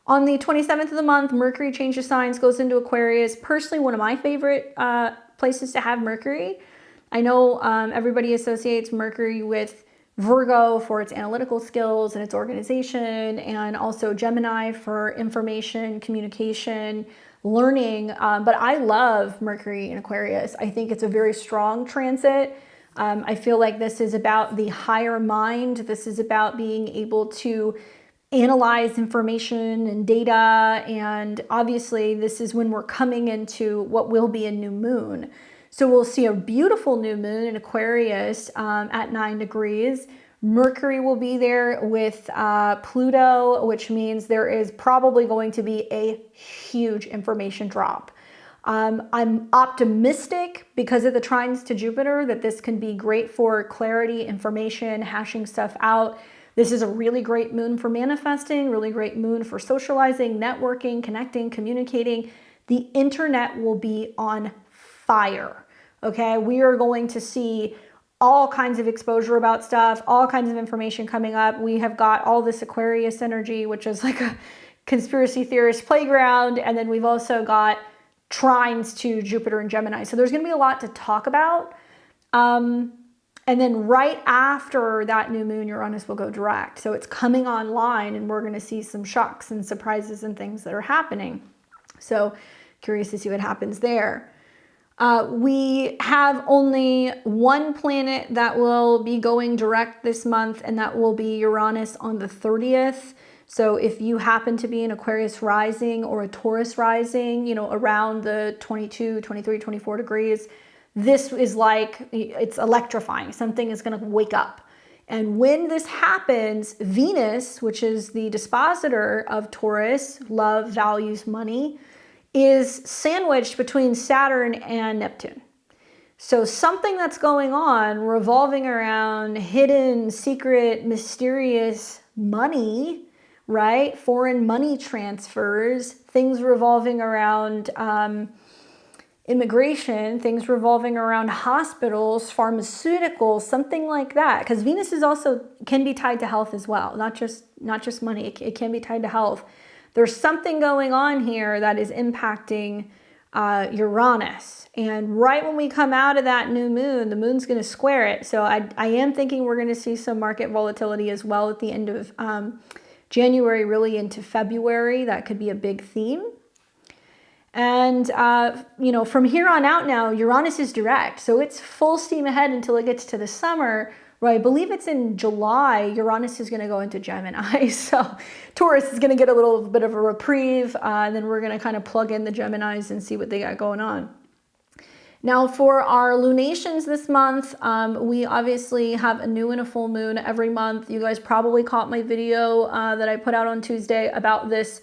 On the 27th of the month, Mercury changes signs, goes into Aquarius. Personally, one of my favorite places to have Mercury. I know everybody associates Mercury with Virgo for its analytical skills and its organization, and also Gemini for information, communication, learning. But I love Mercury in Aquarius. I think it's a very strong transit. I feel like this is about the higher mind. This is about being able to analyze information and data. And obviously, this is when we're coming into what will be a new moon. So we'll see a beautiful new moon in Aquarius at 9 degrees. Mercury will be there with Pluto, which means there is probably going to be a huge information drop. I'm optimistic because of the trines to Jupiter that this can be great for clarity, information, hashing stuff out. This is a really great moon for manifesting, really great moon for socializing, networking, connecting, communicating. The internet will be on fire, okay? We are going to see all kinds of exposure about stuff, all kinds of information coming up. We have got all this Aquarius energy, which is like a conspiracy theorist playground. And then we've also got trines to Jupiter and Gemini. So there's going to be a lot to talk about. And then right after that new moon, Uranus will go direct. So it's coming online and we're going to see some shocks and surprises and things that are happening. So curious to see what happens there. We have only one planet that will be going direct this month, and that will be Uranus on the 30th. So if you happen to be an Aquarius rising or a Taurus rising, you know, around the 22, 23, 24 degrees, this is like, it's electrifying. Something is going to wake up. And when this happens, Venus, which is the dispositor of Taurus, love, values, money, is sandwiched between Saturn and Neptune. So something that's going on revolving around hidden, secret, mysterious money, right? Foreign money transfers, things revolving around immigration, things revolving around hospitals, pharmaceuticals, something like that. Because Venus is also can be tied to health as well, not just money. It can be tied to health. There's something going on here that is impacting Uranus. And right when we come out of that new moon, the moon's going to square it. So I am thinking we're going to see some market volatility as well at the end of January, really into February. That could be a big theme. And, you know, from here on out now, Uranus is direct. So it's full steam ahead until it gets to the summer. Right, I believe it's in July, Uranus is going to go into Gemini. So Taurus is going to get a little bit of a reprieve, and then we're going to kind of plug in the Geminis and see what they got going on. Now for our lunations this month, we obviously have a new and a full moon every month. You guys probably caught my video that I put out on Tuesday about this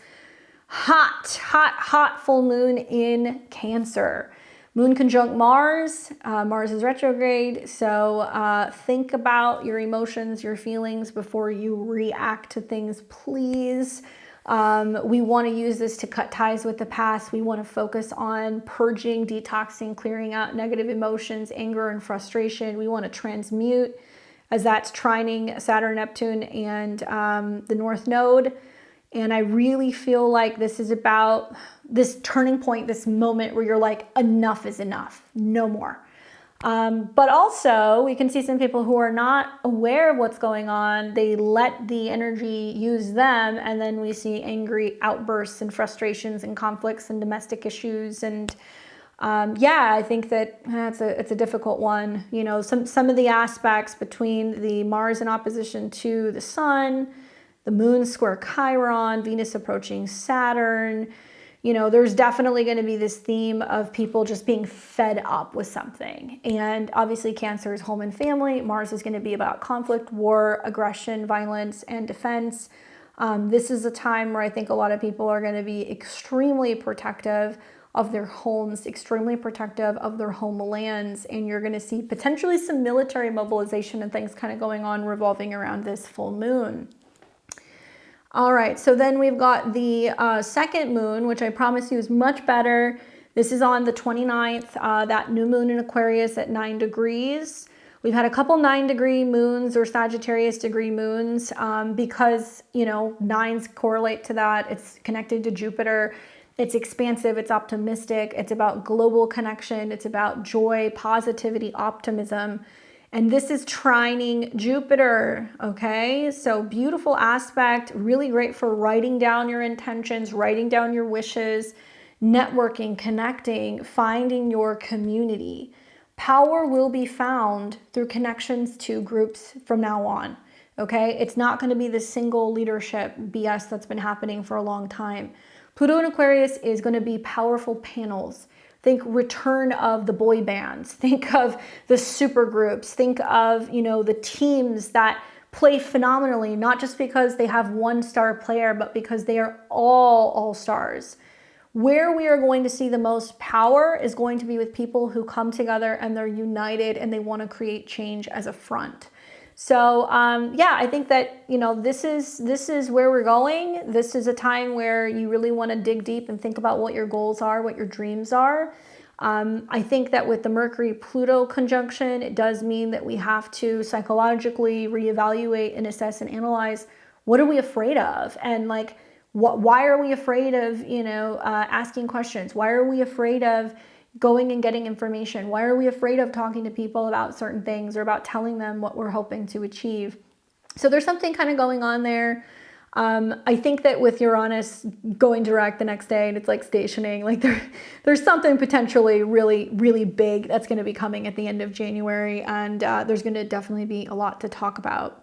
hot full moon in Cancer. Moon conjunct Mars. Mars is retrograde, so think about your emotions, your feelings before you react to things, please. We want to use this to cut ties with the past. We want to focus on purging, detoxing, clearing out negative emotions, anger, and frustration. We want to transmute, as that's trining Saturn, Neptune, and the North Node. And I really feel like this is about this turning point, this moment where you're like, enough is enough, no more. But also we can see some people who are not aware of what's going on. They let the energy use them. And then we see angry outbursts and frustrations and conflicts and domestic issues. And yeah, I think that it's a difficult one. You know, some of the aspects between the Mars in opposition to the Sun, the moon square Chiron, Venus approaching Saturn. You know, there's definitely going to be this theme of people just being fed up with something. And obviously Cancer is home and family. Mars is going to be about conflict, war, aggression, violence, and defense. This is a time where I think a lot of people are going to be extremely protective of their homes, extremely protective of their homelands. And you're going to see potentially some military mobilization and things kind of going on revolving around this full moon. All right, so then we've got the second moon, which I promise you is much better. This is on the 29th, that new moon in Aquarius at 9 degrees. We've had a couple 9-degree moons or Sagittarius degree moons because, you know, 9s correlate to that. It's connected to Jupiter. It's expansive, it's optimistic, it's about global connection, it's about joy, positivity, optimism. And this is trining Jupiter, okay? So beautiful aspect, really great for writing down your intentions, writing down your wishes, networking, connecting, finding your community. Power will be found through connections to groups from now on, okay? It's not going to be the single leadership BS that's been happening for a long time. Pluto in Aquarius is going to be powerful panels. Think return of the boy bands. Think of the super groups. Think of, you know, the teams that play phenomenally, not just because they have one star player, but because they are all stars. Where we are going to see the most power is going to be with people who come together and they're united and they want to create change as a front. So yeah, I think that, you know, this is where we're going. This is a time where you really want to dig deep and think about what your goals are, what your dreams are. I think that with the Mercury-Pluto conjunction, it does mean that we have to psychologically reevaluate and assess and analyze, what are we afraid of? And like, why are we afraid of, you know, asking questions? Why are we afraid of going and getting information? Why are we afraid of talking to people about certain things or about telling them what we're hoping to achieve? So there's something kind of going on there. I think that with Uranus going direct the next day and it's like stationing, like there's something potentially really big that's going to be coming at the end of January, and there's going to definitely be a lot to talk about.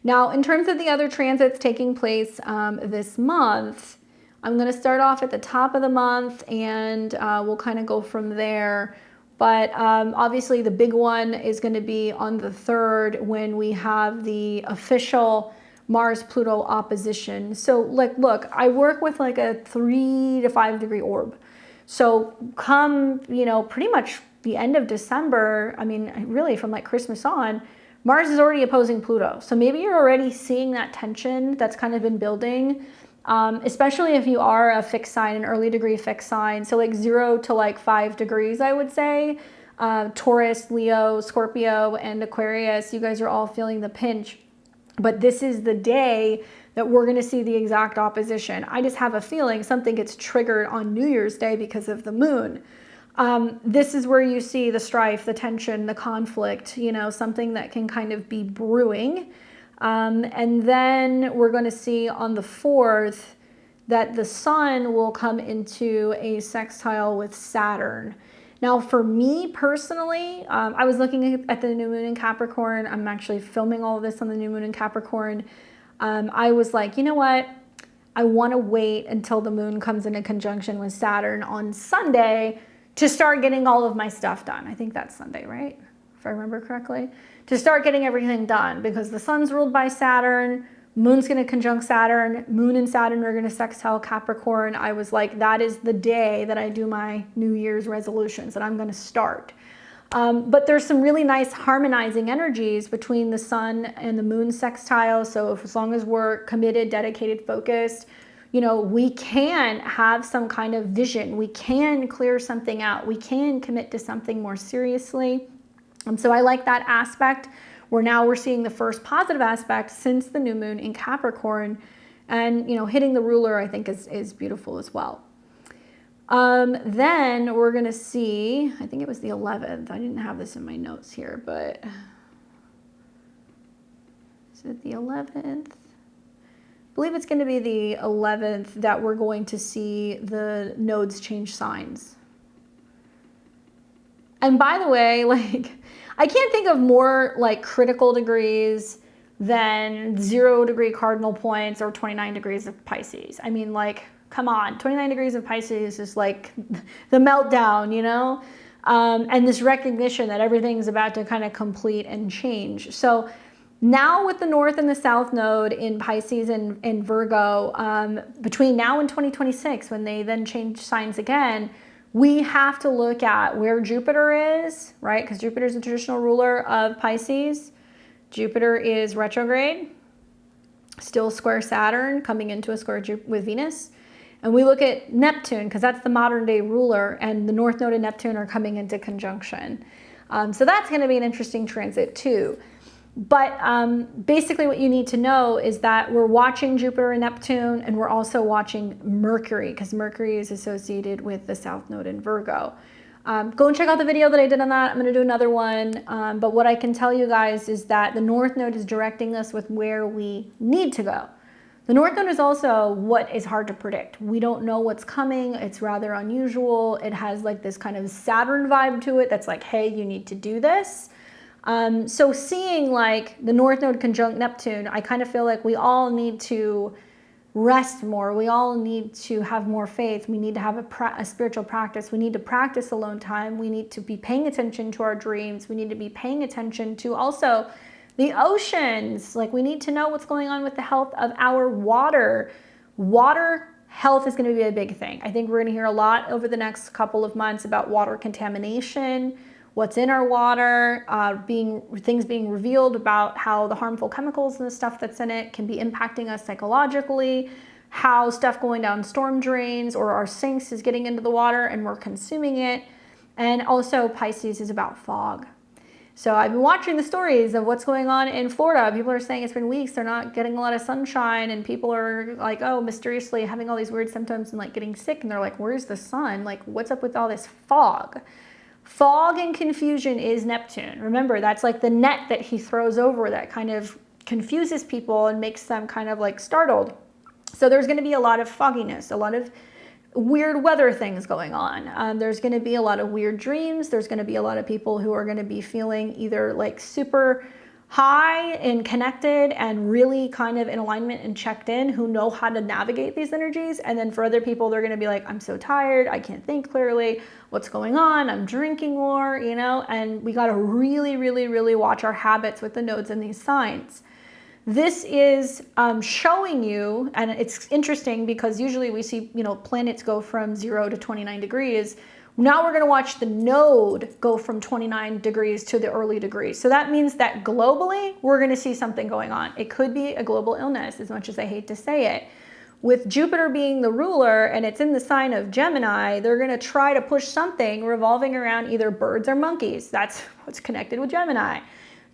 Now, in terms of the other transits taking place this month, I'm going to start off at the top of the month and we'll kind of go from there. But obviously the big one is going to be on the 3rd when we have the official Mars-Pluto opposition. So like, look, I work with like a 3 to 5 degree orb. So come, you know, pretty much the end of December, I mean, really from like Christmas on, Mars is already opposing Pluto. So maybe you're already seeing that tension that's kind of been building, especially if you are a fixed sign, an early degree fixed sign. So like 0 to like 5 degrees, I would say. Taurus, Leo, Scorpio, and Aquarius, you guys are all feeling the pinch. But this is the day that we're going to see the exact opposition. I just have a feeling something gets triggered on New Year's Day because of the moon. This is where you see the strife, the tension, the conflict, you know, something that can kind of be brewing. And then we're going to see on the 4th that the sun will come into a sextile with Saturn. Now, for me personally, I was looking at the new moon in Capricorn. I'm actually filming all of this on the new moon in Capricorn. I was like, you know what? I want to wait until the moon comes into conjunction with Saturn on Sunday to start getting all of my stuff done. I think that's Sunday, right? If I remember correctly. To start getting everything done, because the sun's ruled by Saturn, moon's going to conjunct Saturn, moon and Saturn are going to sextile Capricorn. I was like, that is the day that I do my New Year's resolutions, that I'm going to start. But there's some really nice harmonizing energies between the sun and the moon sextile. So as long as we're committed, dedicated, focused, you know, we can have some kind of vision. We can clear something out. We can commit to something more seriously. So I like that aspect. We're seeing the first positive aspect since the new moon in Capricorn, and, you know, hitting the ruler, I think is beautiful as well. Then we're going to see, I think it was the 11th. I didn't have this in my notes here, but is it the 11th? I believe it's going to be the 11th that we're going to see the nodes change signs. And by the way, like, I can't think of more like critical degrees than 0 degree cardinal points or 29 degrees of Pisces. I mean, like, come on, 29 degrees of Pisces is like the meltdown, you know? And this recognition that everything's about to kind of complete and change. So now with the North and the South node in Pisces and Virgo, between now and 2026, when they then change signs again, we have to look at where Jupiter is, right? Because Jupiter is the traditional ruler of Pisces. Jupiter is retrograde, still square Saturn, coming into a square with Venus. And we look at Neptune, because that's the modern day ruler, and the North Node and Neptune are coming into conjunction. So that's going to be an interesting transit too. But basically what you need to know is that we're watching Jupiter and Neptune, and we're also watching Mercury, because Mercury is associated with the South Node in Virgo. Go and check out the video that I did on that. I'm going to do another one. But what I can tell you guys is that the North Node is directing us with where we need to go. The North Node is also what is hard to predict. We don't know what's coming. It's rather unusual. It has like this kind of Saturn vibe to it that's like, hey, you need to do this. So seeing like the North Node conjunct Neptune, I kind of feel like we all need to rest more. We all need to have more faith. We need to have a spiritual practice. We need to practice alone time. We need to be paying attention to our dreams. We need to be paying attention to also The oceans, like we need to know what's going on with the health of our water. Water health is going to be a big thing. I think we're going to hear a lot over the next couple of months about water contamination, what's in our water, things being revealed about how the harmful chemicals and the stuff that's in it can be impacting us psychologically, how stuff going down storm drains or our sinks is getting into the water and we're consuming it. And also Pisces is about fog. So I've been watching the stories of what's going on in Florida. People are saying it's been weeks, they're not getting a lot of sunshine, and people are like, oh, mysteriously having all these weird symptoms and like getting sick, and they're like, where's the sun? Like, what's up with all this fog? Fog and confusion is Neptune. Remember, that's like the net that he throws over that kind of confuses people and makes them kind of like startled. So there's going to be a lot of fogginess, a lot of weird weather things going on. There's going to be a lot of weird dreams. There's going to be a lot of people who are going to be feeling either like super high and connected and really kind of in alignment and checked in, who know how to navigate these energies. And then for other people, they're going to be like, I'm so tired. I can't think clearly. What's going on? I'm drinking more, you know, and we got to really, really, really watch our habits with the nodes and these signs. This is showing you, and it's interesting because usually we see, you know, planets go from 0 to 29 degrees. Now we're going to watch the node go from 29 degrees to the early degrees. So that means that globally, we're going to see something going on. It could be a global illness, as much as I hate to say it. With Jupiter being the ruler and it's in the sign of Gemini, they're going to try to push something revolving around either birds or monkeys. That's what's connected with Gemini.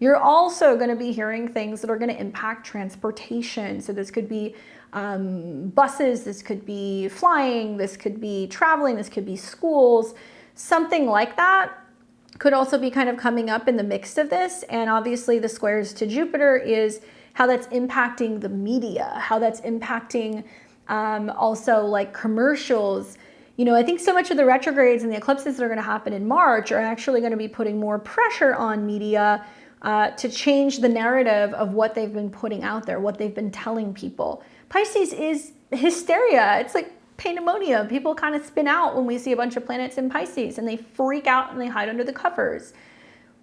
You're also going to be hearing things that are going to impact transportation. So this could be buses, this could be flying, this could be traveling, this could be schools, something like that could also be kind of coming up in the mix of this. And obviously the squares to Jupiter is how that's impacting the media, how that's impacting also like commercials. You know, I think so much of the retrogrades and the eclipses that are going to happen in March are actually going to be putting more pressure on media to change the narrative of what they've been putting out there, what they've been telling people. Pisces is hysteria. It's like pandemonium. People kind of spin out when we see a bunch of planets in Pisces and they freak out and they hide under the covers.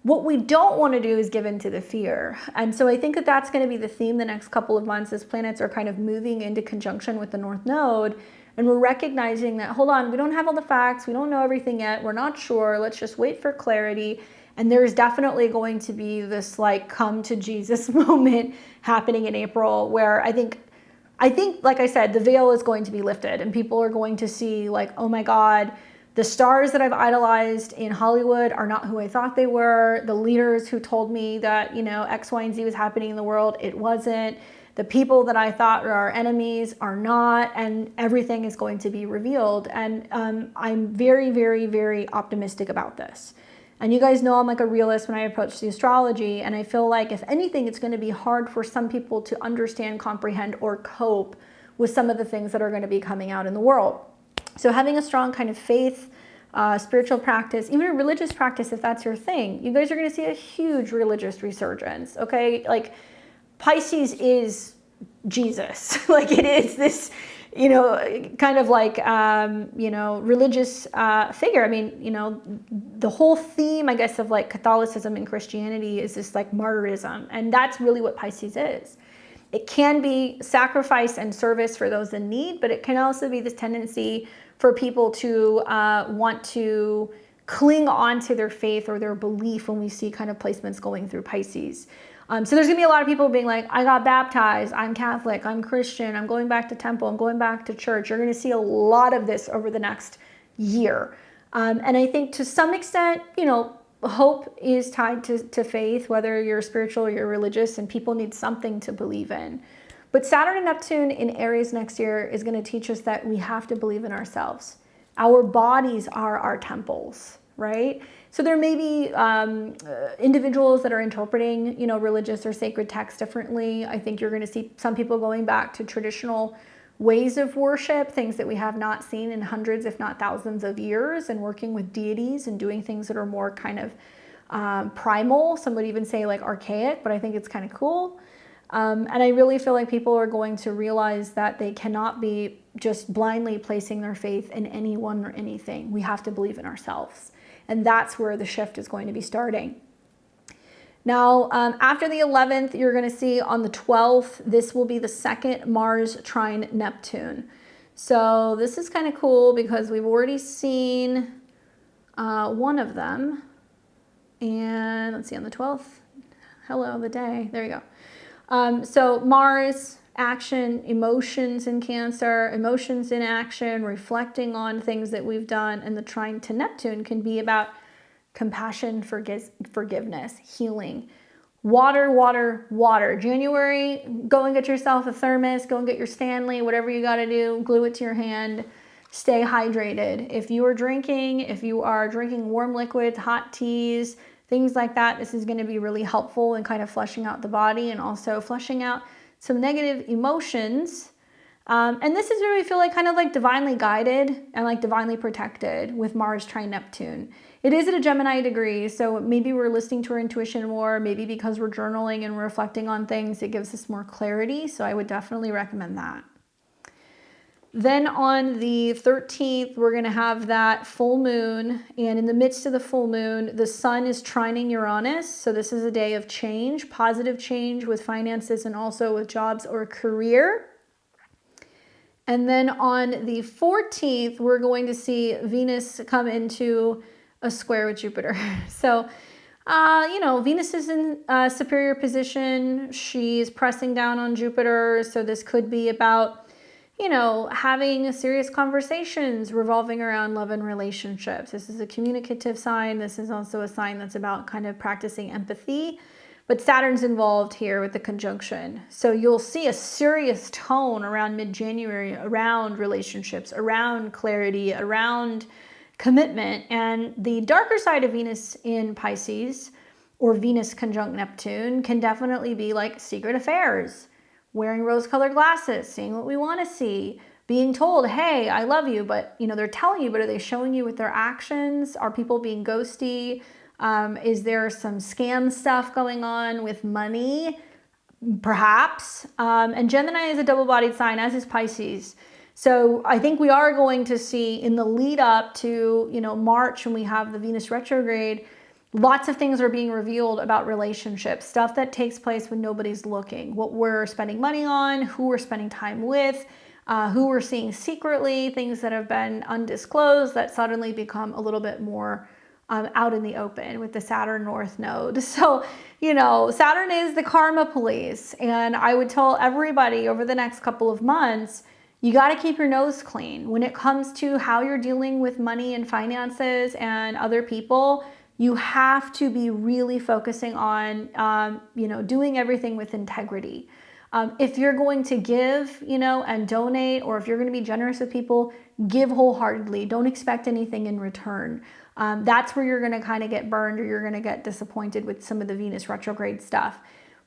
What we don't want to do is give in to the fear. And so I think that that's going to be the theme the next couple of months as planets are kind of moving into conjunction with the North Node. And we're recognizing that, hold on, we don't have all the facts. We don't know everything yet. We're not sure. Let's just wait for clarity. And there's definitely going to be this like come to Jesus moment happening in April where I think, like I said, the veil is going to be lifted and people are going to see like, oh my God, the stars that I've idolized in Hollywood are not who I thought they were. The leaders who told me that, you know, X, Y, and Z was happening in the world, it wasn't. The people that I thought were our enemies are not, and everything is going to be revealed. And I'm very, very, very optimistic about this. And you guys know I'm like a realist when I approach the astrology, and I feel like if anything, it's going to be hard for some people to understand, comprehend, or cope with some of the things that are going to be coming out in the world. So having a strong kind of faith, spiritual practice, even a religious practice, if that's your thing, you guys are going to see a huge religious resurgence, okay? Like Pisces is Jesus. Like it is this, you know, kind of like, you know, religious figure. I mean, you know, the whole theme, I guess, of like Catholicism and Christianity is this like martyrism. And that's really what Pisces is. It can be sacrifice and service for those in need, but it can also be this tendency for people to want to cling on to their faith or their belief when we see kind of placements going through Pisces. So there's gonna be a lot of people being like, I got baptized, I'm Catholic, I'm Christian, I'm going back to temple, I'm going back to church. You're gonna see a lot of this over the next year. And I think to some extent, you know, hope is tied to faith, whether you're spiritual or you're religious, and people need something to believe in. But Saturn and Neptune in Aries next year is going to teach us that we have to believe in ourselves. Our bodies are our temples, right? So there may be individuals that are interpreting, you know, religious or sacred texts differently. I think you're going to see some people going back to traditional ways of worship, things that we have not seen in hundreds, if not thousands of years, and working with deities and doing things that are more kind of primal. Some would even say like archaic, but I think it's kind of cool. And I really feel like people are going to realize that they cannot be just blindly placing their faith in anyone or anything. We have to believe in ourselves. And that's where the shift is going to be starting. Now, after the 11th, you're going to see on the 12th, this will be the second Mars trine Neptune. So this is kind of cool because we've already seen one of them. And let's see, on the 12th, hello, the day, there you go. So Mars, action, emotions in Cancer, emotions in action, reflecting on things that we've done. And the trine to Neptune can be about compassion, forgiveness, healing. Water, water, water. January, go and get yourself a thermos, go and get your Stanley, whatever you got to do, glue it to your hand. Stay hydrated. If you are drinking warm liquids, hot teas, things like that, this is going to be really helpful in kind of flushing out the body and also flushing out some negative emotions. And this is where we feel like kind of like divinely guided and like divinely protected with Mars trine Neptune. It is at a Gemini degree, so maybe we're listening to our intuition more, maybe because we're journaling and reflecting on things, it gives us more clarity. So I would definitely recommend that. Then on the 13th, we're going to have that full moon. And in the midst of the full moon, the sun is trining Uranus. So this is a day of change, positive change with finances and also with jobs or career. And then on the 14th, we're going to see Venus come into a square with Jupiter. So, Venus is in a superior position. She's pressing down on Jupiter. So this could be about, having serious conversations revolving around love and relationships. This is a communicative sign. This is also a sign that's about kind of practicing empathy. But Saturn's involved here with the conjunction. So you'll see a serious tone around mid-January around relationships, around clarity, around commitment. And the darker side of Venus in Pisces, or Venus conjunct Neptune, can definitely be like secret affairs, wearing rose-colored glasses, seeing what we want to see, being told, hey, I love you, but they're telling you, but are they showing you with their actions? Are people being ghosty? Is there some scam stuff going on with money? Perhaps. And Gemini is a double-bodied sign, as is Pisces. So I think we are going to see in the lead up to, March, when we have the Venus retrograde, lots of things are being revealed about relationships, stuff that takes place when nobody's looking, what we're spending money on, who we're spending time with, who we're seeing secretly, things that have been undisclosed that suddenly become a little bit more out in the open with the Saturn North Node. So, Saturn is the karma police. And I would tell everybody over the next couple of months, you got to keep your nose clean. When it comes to how you're dealing with money and finances and other people, you have to be really focusing on, doing everything with integrity. If you're going to give, and donate, or if you're going to be generous with people, give wholeheartedly. Don't expect anything in return. That's where you're going to kind of get burned, or you're going to get disappointed with some of the Venus retrograde stuff.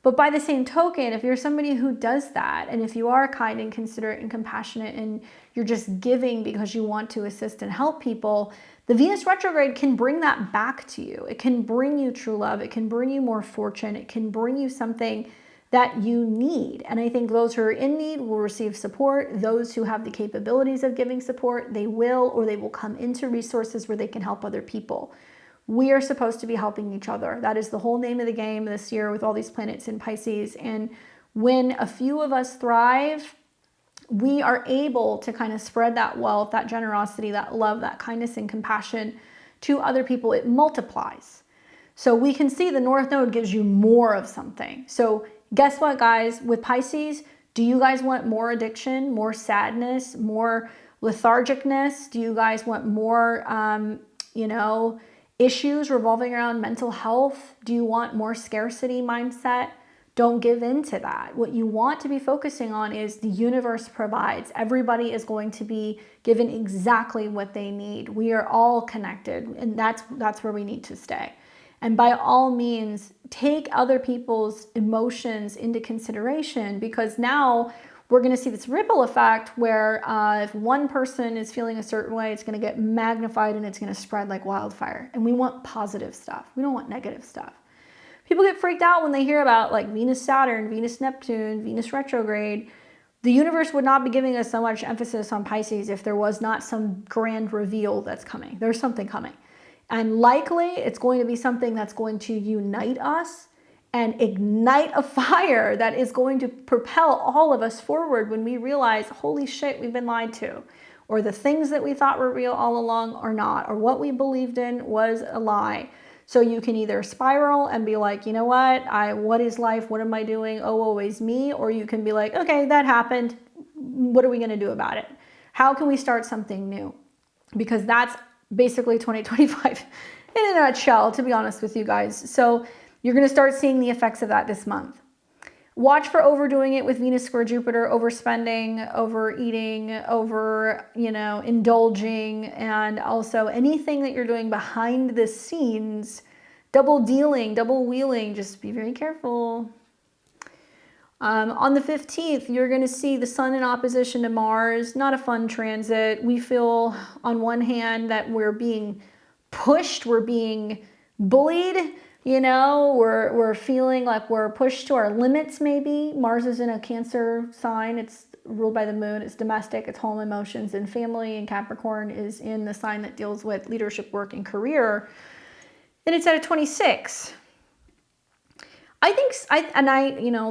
But by the same token, if you're somebody who does that, and if you are kind and considerate and compassionate, and you're just giving because you want to assist and help people, the Venus retrograde can bring that back to you. It can bring you true love. It can bring you more fortune. It can bring you something that you need. And I think those who are in need will receive support. Those who have the capabilities of giving support, they will, or they will come into resources where they can help other people. We are supposed to be helping each other. That is the whole name of the game this year with all these planets in Pisces. And when a few of us thrive, we are able to kind of spread that wealth, that generosity, that love, that kindness and compassion to other people. It multiplies. So we can see the North Node gives you more of something. So guess what, guys? With Pisces, do you guys want more addiction, more sadness, more lethargicness? Do you guys want more, issues revolving around mental health? Do you want more scarcity mindset? Don't give in to that. What you want to be focusing on is the universe provides. Everybody is going to be given exactly what they need. We are all connected, and that's where we need to stay. And by all means, take other people's emotions into consideration, because now we're going to see this ripple effect where if one person is feeling a certain way, it's going to get magnified and it's going to spread like wildfire. And we want positive stuff. We don't want negative stuff. People get freaked out when they hear about like Venus, Saturn, Venus, Neptune, Venus retrograde. The universe would not be giving us so much emphasis on Pisces if there was not some grand reveal that's coming. There's something coming. And likely it's going to be something that's going to unite us and ignite a fire that is going to propel all of us forward when we realize, holy shit, we've been lied to, or the things that we thought were real all along are not, or what we believed in was a lie. So you can either spiral and be like, you know what is life? What am I doing? Oh, always me. Or you can be like, okay, that happened. What are we going to do about it? How can we start something new? Because that's basically 2025 in a nutshell, to be honest with you guys. So you're going to start seeing the effects of that this month. Watch for overdoing it with Venus square Jupiter, overspending, overeating, indulging, and also anything that you're doing behind the scenes, double dealing, double wheeling, just be very careful. On the 15th, you're going to see the sun in opposition to Mars. Not a fun transit. We feel on one hand that we're being pushed, we're being bullied. We're feeling like we're pushed to our limits maybe. Mars is in a Cancer sign. It's ruled by the moon. It's domestic. It's home, emotions, and family. And Capricorn is in the sign that deals with leadership, work, and career. And it's at a 26.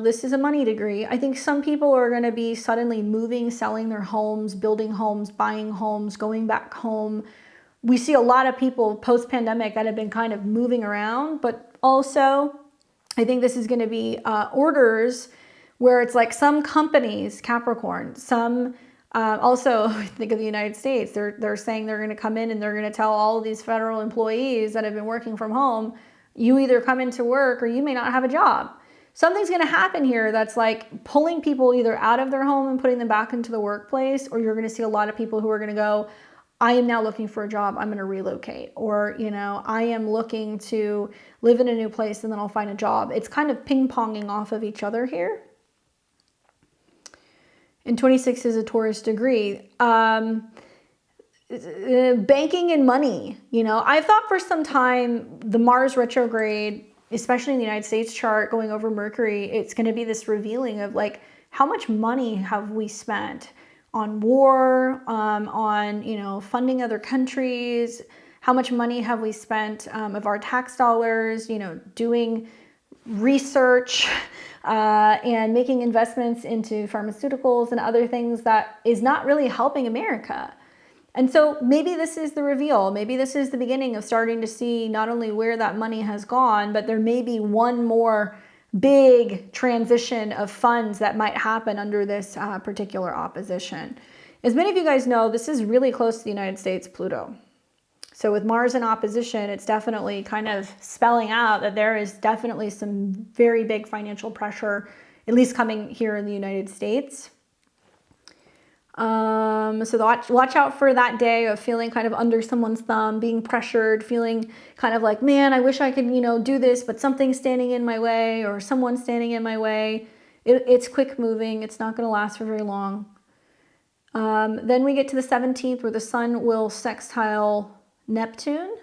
This is a money degree. I think some people are going to be suddenly moving, selling their homes, building homes, buying homes, going back home. We see a lot of people post-pandemic that have been kind of moving around, but also I think this is going to be orders where it's like some companies, Capricorn, some also think of the United States, they're saying they're going to come in and they're going to tell all of these federal employees that have been working from home, you either come into work or you may not have a job. Something's going to happen here that's like pulling people either out of their home and putting them back into the workplace, or you're going to see a lot of people who are going to go, I am now looking for a job, I'm going to relocate, or, I am looking to live in a new place and then I'll find a job. It's kind of ping-ponging off of each other here. And 26 is a Taurus degree. Banking and money, I thought for some time the Mars retrograde, especially in the United States chart going over Mercury, it's going to be this revealing of like, how much money have we spent on war, on funding other countries? How much money have we spent of our tax dollars, doing research and making investments into pharmaceuticals and other things that is not really helping America? And so maybe this is the reveal. Maybe this is the beginning of starting to see not only where that money has gone, but there may be one more big transition of funds that might happen under this particular opposition. As many of you guys know, this is really close to the United States Pluto. So with Mars in opposition, it's definitely kind of spelling out that there is definitely some very big financial pressure, at least coming here in the United States. So watch out for that day of feeling kind of under someone's thumb, being pressured, feeling kind of like, man, I wish I could, do this, but something's standing in my way or someone's standing in my way. It's quick moving. It's not going to last for very long. Then we get to the 17th where the sun will sextile Neptune.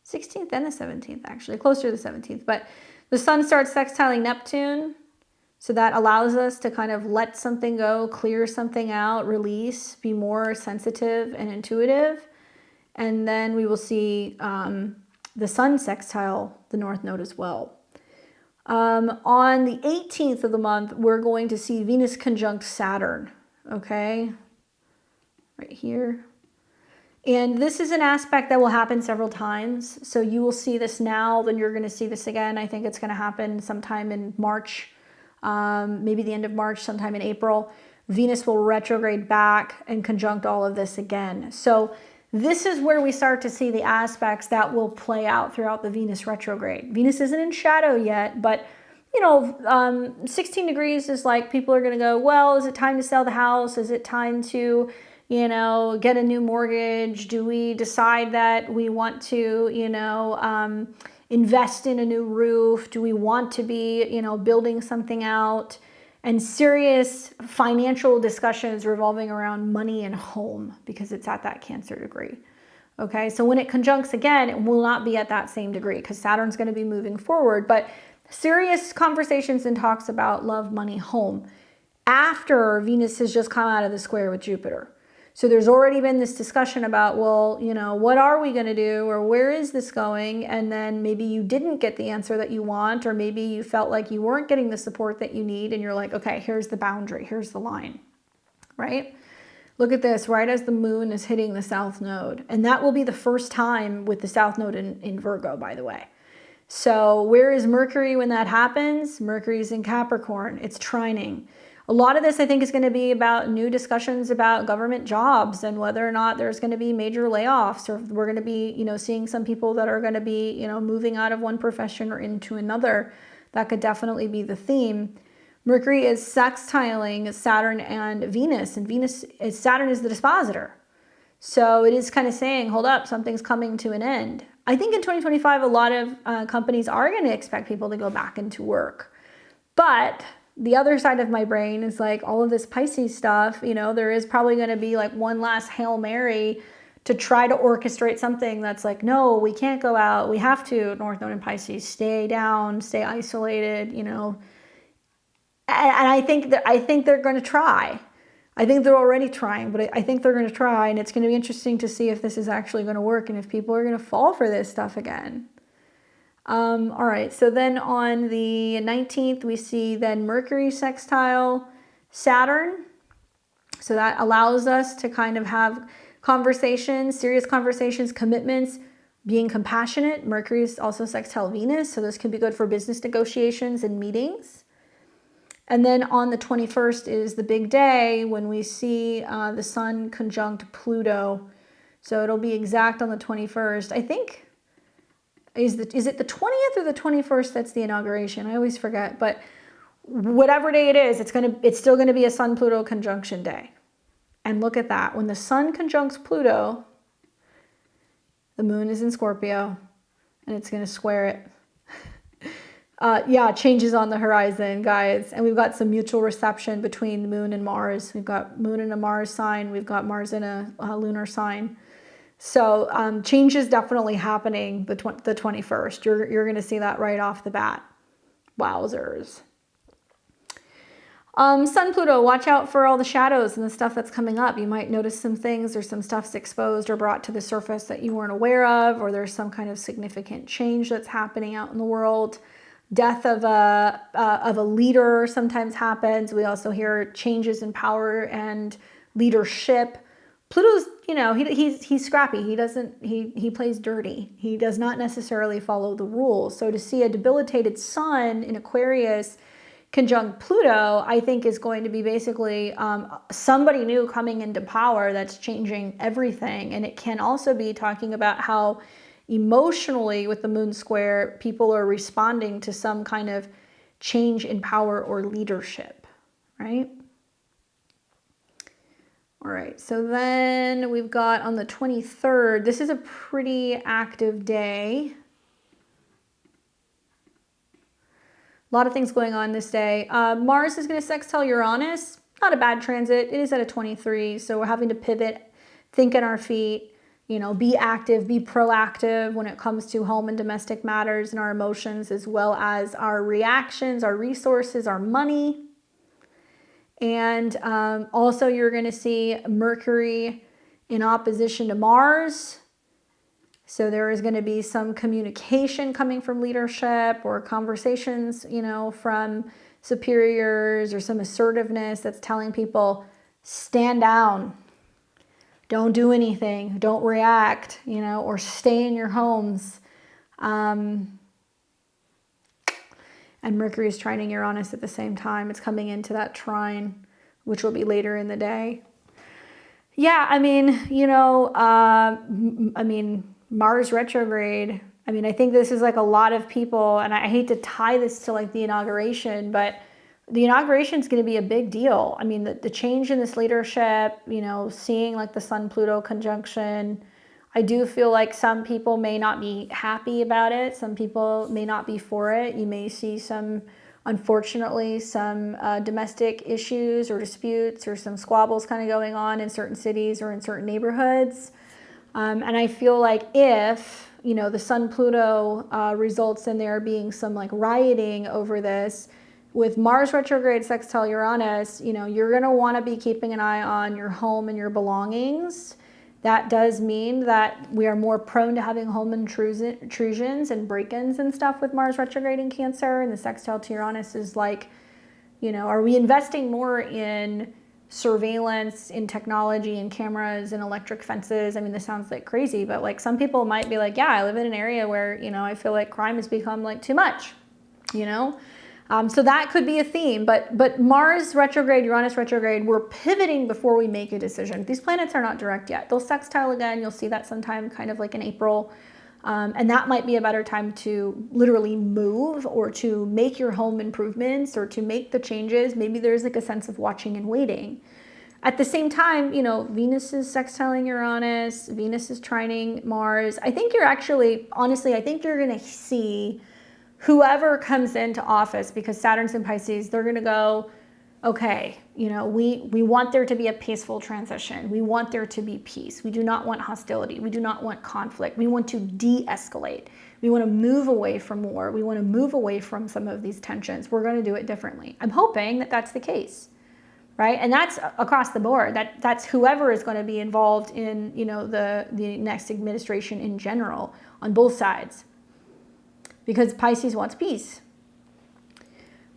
16th and the 17th, actually, closer to the 17th. But the sun starts sextiling Neptune. So that allows us to kind of let something go, clear something out, release, be more sensitive and intuitive. And then we will see the sun sextile the North Node as well. On the 18th of the month, we're going to see Venus conjunct Saturn, okay? Right here. And this is an aspect that will happen several times. So you will see this now, then you're going to see this again. I think it's going to happen sometime in March. Maybe the end of March, sometime in April. Venus will retrograde back and conjunct all of this again. So this is where we start to see the aspects that will play out throughout the Venus retrograde. Venus isn't in shadow yet, but 16 degrees is like people are going to go, well, is it time to sell the house? Is it time to, get a new mortgage? Do we decide that we want to, invest in a new roof? Do we want to be, building something out? And serious financial discussions revolving around money and home because it's at that Cancer degree. Okay, so when it conjuncts again, it will not be at that same degree because Saturn's going to be moving forward. But serious conversations and talks about love, money, home after Venus has just come out of the square with Jupiter. So there's already been this discussion about, well, you know, what are we going to do, or where is this going? And then maybe you didn't get the answer that you want, or maybe you felt like you weren't getting the support that you need, and you're like, okay, here's the boundary, here's the line, right? Look at this, right as the moon is hitting the south node. And that will be the first time with the south node in Virgo, by the way. So where is Mercury when that happens? Mercury's in Capricorn. It's trining. A lot of this, I think, is going to be about new discussions about government jobs and whether or not there's going to be major layoffs, or we're going to be, you know, seeing some people that are going to be, you know, moving out of one profession or into another. That could definitely be the theme. Mercury is sextiling Saturn and Venus, and Saturn is the dispositor. So it is kind of saying, hold up, something's coming to an end. I think in 2025, a lot of companies are going to expect people to go back into work. But the other side of my brain is like all of this Pisces stuff, you know, there is probably going to be like one last Hail Mary to try to orchestrate something that's like, no, we can't go out. We have to, North Node and Pisces, stay down, stay isolated, you know. And I think they're going to try. I think they're already trying, but I think they're going to try. And it's going to be interesting to see if this is actually going to work and if people are going to fall for this stuff again. All right, so then on the 19th, we see then Mercury sextile Saturn. So that allows us to kind of have conversations, serious conversations, commitments, being compassionate. Mercury is also sextile Venus, so this can be good for business negotiations and meetings. And then on the 21st is the big day when we see the Sun conjunct Pluto. So it'll be exact on the 21st. I think, is it the 20th or the 21st that's the inauguration? I always forget. But whatever day it is, it's still gonna be a Sun-Pluto conjunction day. And look at that. When the Sun conjuncts Pluto, the moon is in Scorpio, and it's gonna square it. Yeah, changes on the horizon, guys. And we've got some mutual reception between the moon and Mars. We've got moon in a Mars sign. We've got Mars in a lunar sign. So change is definitely happening the 21st. You're going to see that right off the bat. Wowzers. Sun Pluto, watch out for all the shadows and the stuff that's coming up. You might notice some things, or some stuff's exposed or brought to the surface that you weren't aware of, or there's some kind of significant change that's happening out in the world. Death of a leader sometimes happens. We also hear changes in power and leadership. Pluto's, you know, he's scrappy. He plays dirty. He does not necessarily follow the rules. So to see a debilitated Sun in Aquarius conjunct Pluto, I think is going to be basically somebody new coming into power that's changing everything. And it can also be talking about how emotionally, with the moon square, people are responding to some kind of change in power or leadership, right? All right, so then we've got on the 23rd, this is a pretty active day. A lot of things going on this day. Mars is going to sextile Uranus. Not a bad transit. It is at a 23, so we're having to pivot, think on our feet, you know, be active, be proactive when it comes to home and domestic matters and our emotions, as well as our reactions, our resources, our money. And also you're going to see Mercury in opposition to Mars. So there is going to be some communication coming from leadership, or conversations, you know, from superiors, or some assertiveness that's telling people, stand down, don't do anything, don't react, you know, or stay in your homes. And Mercury is trining Uranus at the same time. It's coming into that trine, which will be later in the day. Yeah, I mean, you know, Mars retrograde. I mean, I think this is like a lot of people, and I hate to tie this to like the inauguration, but the inauguration is going to be a big deal. I mean, the change in this leadership, you know, seeing like the Sun-Pluto conjunction, I do feel like some people may not be happy about it. Some people may not be for it. You may see some, unfortunately, some domestic issues or disputes or some squabbles kind of going on in certain cities or in certain neighborhoods. And I feel like if, you know, the Sun-Pluto results in there being some like rioting over this, with Mars retrograde sextile Uranus, you know, you're going to want to be keeping an eye on your home and your belongings. That does mean that we are more prone to having home intrusions and break-ins and stuff with Mars retrograde in Cancer. And the sextile to Uranus is like, you know, are we investing more in surveillance, in technology, in cameras, in electric fences? I mean, this sounds like crazy, but like some people might be like, yeah, I live in an area where, you know, I feel like crime has become like too much, you know? So that could be a theme, but Mars retrograde, Uranus retrograde, we're pivoting before we make a decision. These planets are not direct yet. They'll sextile again. You'll see that sometime kind of like in April. And that might be a better time to literally move or to make your home improvements or to make the changes. Maybe there's like a sense of watching and waiting. At the same time, you know, Venus is sextiling Uranus, Venus is trining Mars. I think you're actually, honestly, I think you're going to see whoever comes into office, because Saturn's in Pisces, they're going to go, okay, you know, we want there to be a peaceful transition. We want there to be peace. We do not want hostility. We do not want conflict. We want to de-escalate. We want to move away from war. We want to move away from some of these tensions. We're going to do it differently. I'm hoping that that's the case, right? And that's across the board. That's whoever is going to be involved in, you know, the next administration in general on both sides, because Pisces wants peace.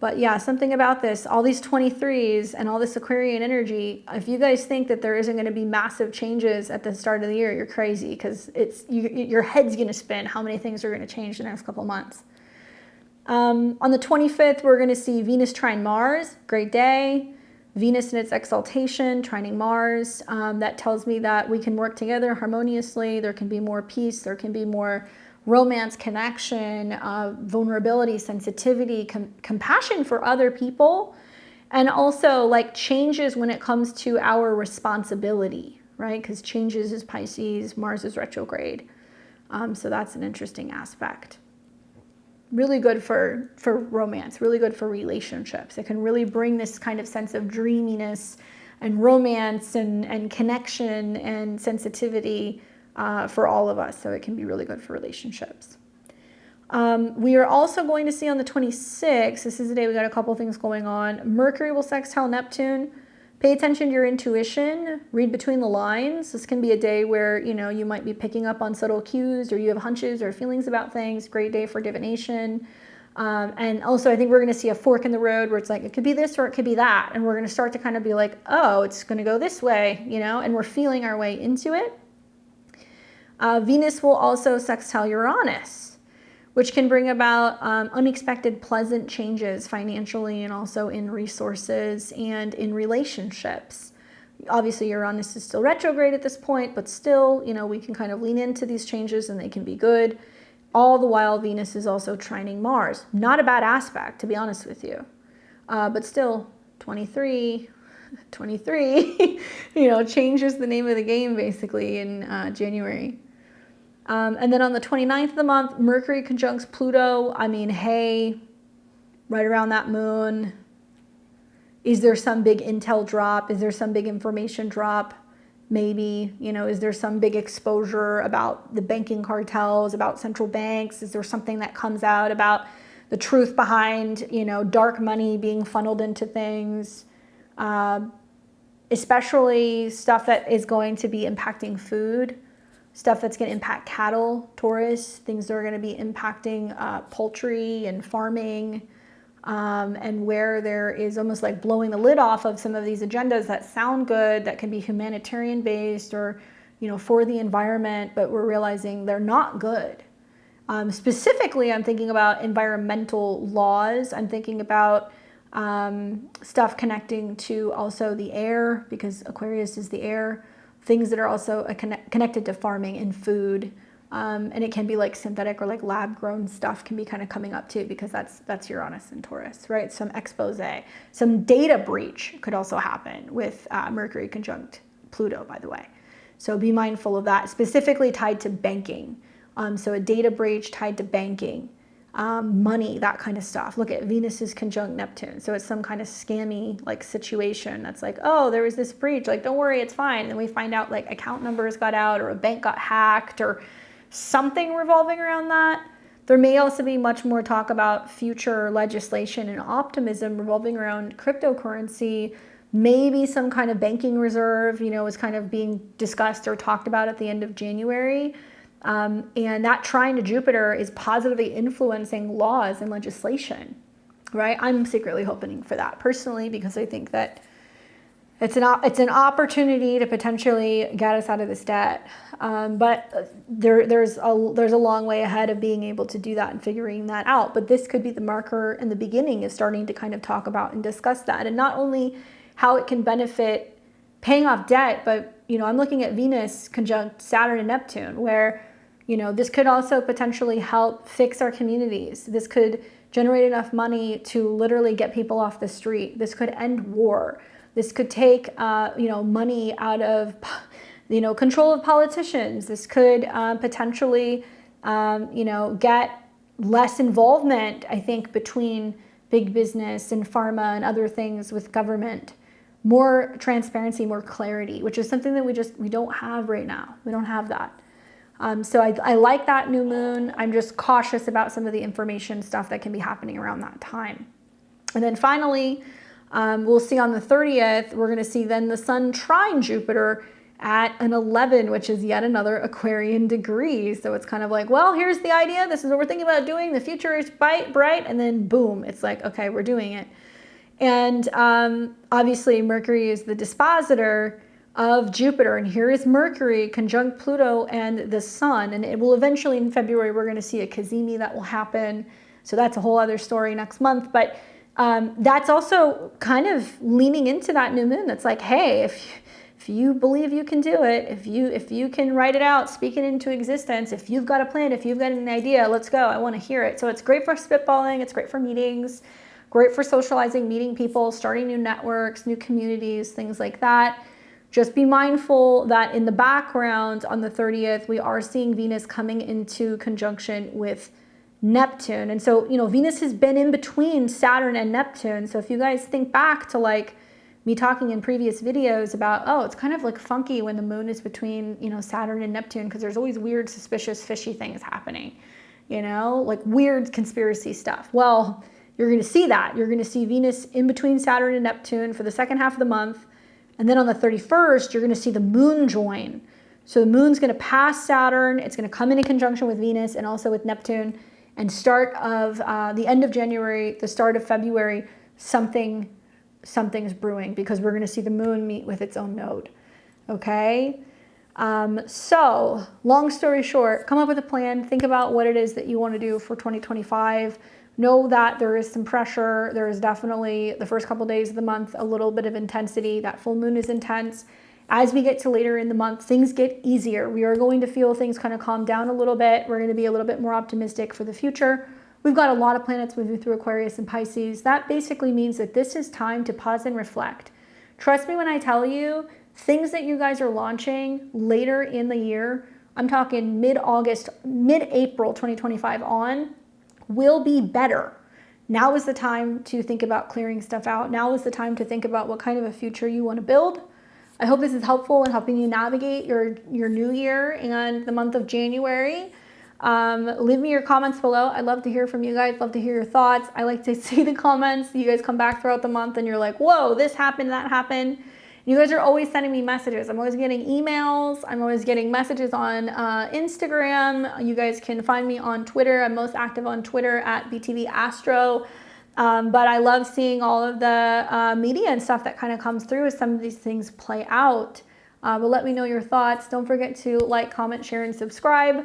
But yeah, something about this, all these 23s and all this Aquarian energy, if you guys think that there isn't going to be massive changes at the start of the year, you're crazy, because your head's going to spin how many things are going to change the next couple months. On the 25th, we're going to see Venus trine Mars, great day. Venus in its exaltation, trining Mars. That tells me that we can work together harmoniously. There can be more peace. There can be more romance, connection, vulnerability, sensitivity, compassion for other people, and also like changes when it comes to our responsibility, right? Because changes is Pisces, Mars is retrograde. So that's an interesting aspect. Really good for romance, really good for relationships. It can really bring this kind of sense of dreaminess and romance and connection and sensitivity for all of us, so it can be really good for relationships. We are also going to see on the 26th, this is the day we got a couple things going on, Mercury will sextile Neptune. Pay attention to your intuition, read between the lines. This can be a day where, you know, you might be picking up on subtle cues, or you have hunches or feelings about things. Great day for divination. And also I think we're going to see a fork in the road where it's like, it could be this or it could be that. And we're going to start to kind of be like, oh, it's going to go this way, you know, and we're feeling our way into it. Venus will also sextile Uranus, which can bring about unexpected pleasant changes financially and also in resources and in relationships. Obviously, Uranus is still retrograde at this point, but still, you know, we can kind of lean into these changes and they can be good. All the while, Venus is also trining Mars. Not a bad aspect, to be honest with you. But still, 23, you know, changes the name of the game basically in January. And then on the 29th of the month, Mercury conjuncts Pluto. I mean, hey, right around that moon. Is there some big intel drop? Is there some big information drop? Maybe, you know, is there some big exposure about the banking cartels, about central banks? Is there something that comes out about the truth behind, you know, dark money being funneled into things? Especially stuff that is going to be impacting food. Stuff that's going to impact cattle, Taurus, things that are going to be impacting poultry and farming, and where there is almost like blowing the lid off of some of these agendas that sound good, that can be humanitarian based or, you know, for the environment, but we're realizing they're not good. Specifically, I'm thinking about environmental laws. I'm thinking about stuff connecting to also the air, because Aquarius is the air. Things that are also connected to farming and food. And it can be like synthetic or like lab grown stuff can be kind of coming up too, because that's Uranus and Taurus, right? Some expose, some data breach could also happen with Mercury conjunct Pluto, by the way. So be mindful of that, specifically tied to banking. So a data breach tied to banking, money, that kind of stuff. Look at Venus is conjunct Neptune. So it's some kind of scammy like situation that's like, oh, there was this breach, like, don't worry, it's fine. And then we find out like account numbers got out or a bank got hacked or something revolving around that. There may also be much more talk about future legislation and optimism revolving around cryptocurrency. Maybe some kind of banking reserve, is kind of being discussed or talked about at the end of January. And that trine to Jupiter is positively influencing laws and legislation, right? I'm secretly hoping for that personally, because I think that it's an opportunity to potentially get us out of this debt. But there's a long way ahead of being able to do that and figuring that out. But this could be the marker in the beginning of starting to kind of talk about and discuss that. And not only how it can benefit paying off debt, but, I'm looking at Venus conjunct Saturn and Neptune, where, this could also potentially help fix our communities. This could generate enough money to literally get people off the street. This could end war. This could take, money out of, control of politicians. This could potentially, get less involvement, I think, between big business and pharma and other things with government. More transparency, more clarity, which is something that we don't have right now. We don't have that. So I like that new moon. I'm just cautious about some of the information stuff that can be happening around that time. And then finally, we'll see on the 30th, we're going to see then the sun trine Jupiter at an 11, which is yet another Aquarian degree. So it's kind of like, well, here's the idea. This is what we're thinking about doing. The future is bright. And then boom, it's like, okay, we're doing it. And obviously Mercury is the dispositor of Jupiter. And here is Mercury conjunct Pluto and the sun. And it will eventually in February, we're going to see a cazimi that will happen. So that's a whole other story next month. But that's also kind of leaning into that new moon. That's like, hey, if you believe you can do it, if you can write it out, speak it into existence, if you've got a plan, if you've got an idea, let's go. I want to hear it. So it's great for spitballing. It's great for meetings, great for socializing, meeting people, starting new networks, new communities, things like that. Just be mindful that in the background on the 30th, we are seeing Venus coming into conjunction with Neptune. And so, Venus has been in between Saturn and Neptune. So if you guys think back to like me talking in previous videos about, oh, it's kind of like funky when the moon is between, Saturn and Neptune, because there's always weird, suspicious, fishy things happening, like weird conspiracy stuff. Well, you're going to see that. You're going to see Venus in between Saturn and Neptune for the second half of the month. And then on the 31st, you're going to see the moon join. So the moon's going to pass Saturn. It's going to come in conjunction with Venus and also with Neptune. And start of the end of January, the start of February, something's brewing, because we're going to see the moon meet with its own node. Okay? So long story short, come up with a plan. Think about what it is that you want to do for 2025. Know that there is some pressure. There is definitely the first couple days of the month, a little bit of intensity. That full moon is intense. As we get to later in the month, things get easier. We are going to feel things kind of calm down a little bit. We're going to be a little bit more optimistic for the future. We've got a lot of planets moving through Aquarius and Pisces. That basically means that this is time to pause and reflect. Trust me when I tell you, things that you guys are launching later in the year, I'm talking mid-August, mid-April 2025 on, will be better. Now is the time to think about clearing stuff out. Now is the time to think about what kind of a future you want to build. I hope this is helpful in helping you navigate your new year and the month of January. Leave me your comments below. I'd love to hear from you guys. Love to hear your thoughts. I like to see the comments. You guys come back throughout the month and you're like, whoa, this happened, that happened. You guys are always sending me messages. I'm always getting emails. I'm always getting messages on Instagram. You guys can find me on Twitter. I'm most active on Twitter at BTV Astro. But I love seeing all of the media and stuff that kind of comes through as some of these things play out. But let me know your thoughts. Don't forget to like, comment, share, and subscribe.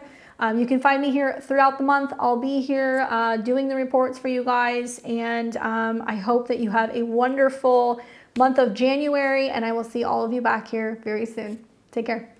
You can find me here throughout the month. I'll be here doing the reports for you guys. And I hope that you have a wonderful month of January. And I will see all of you back here very soon. Take care.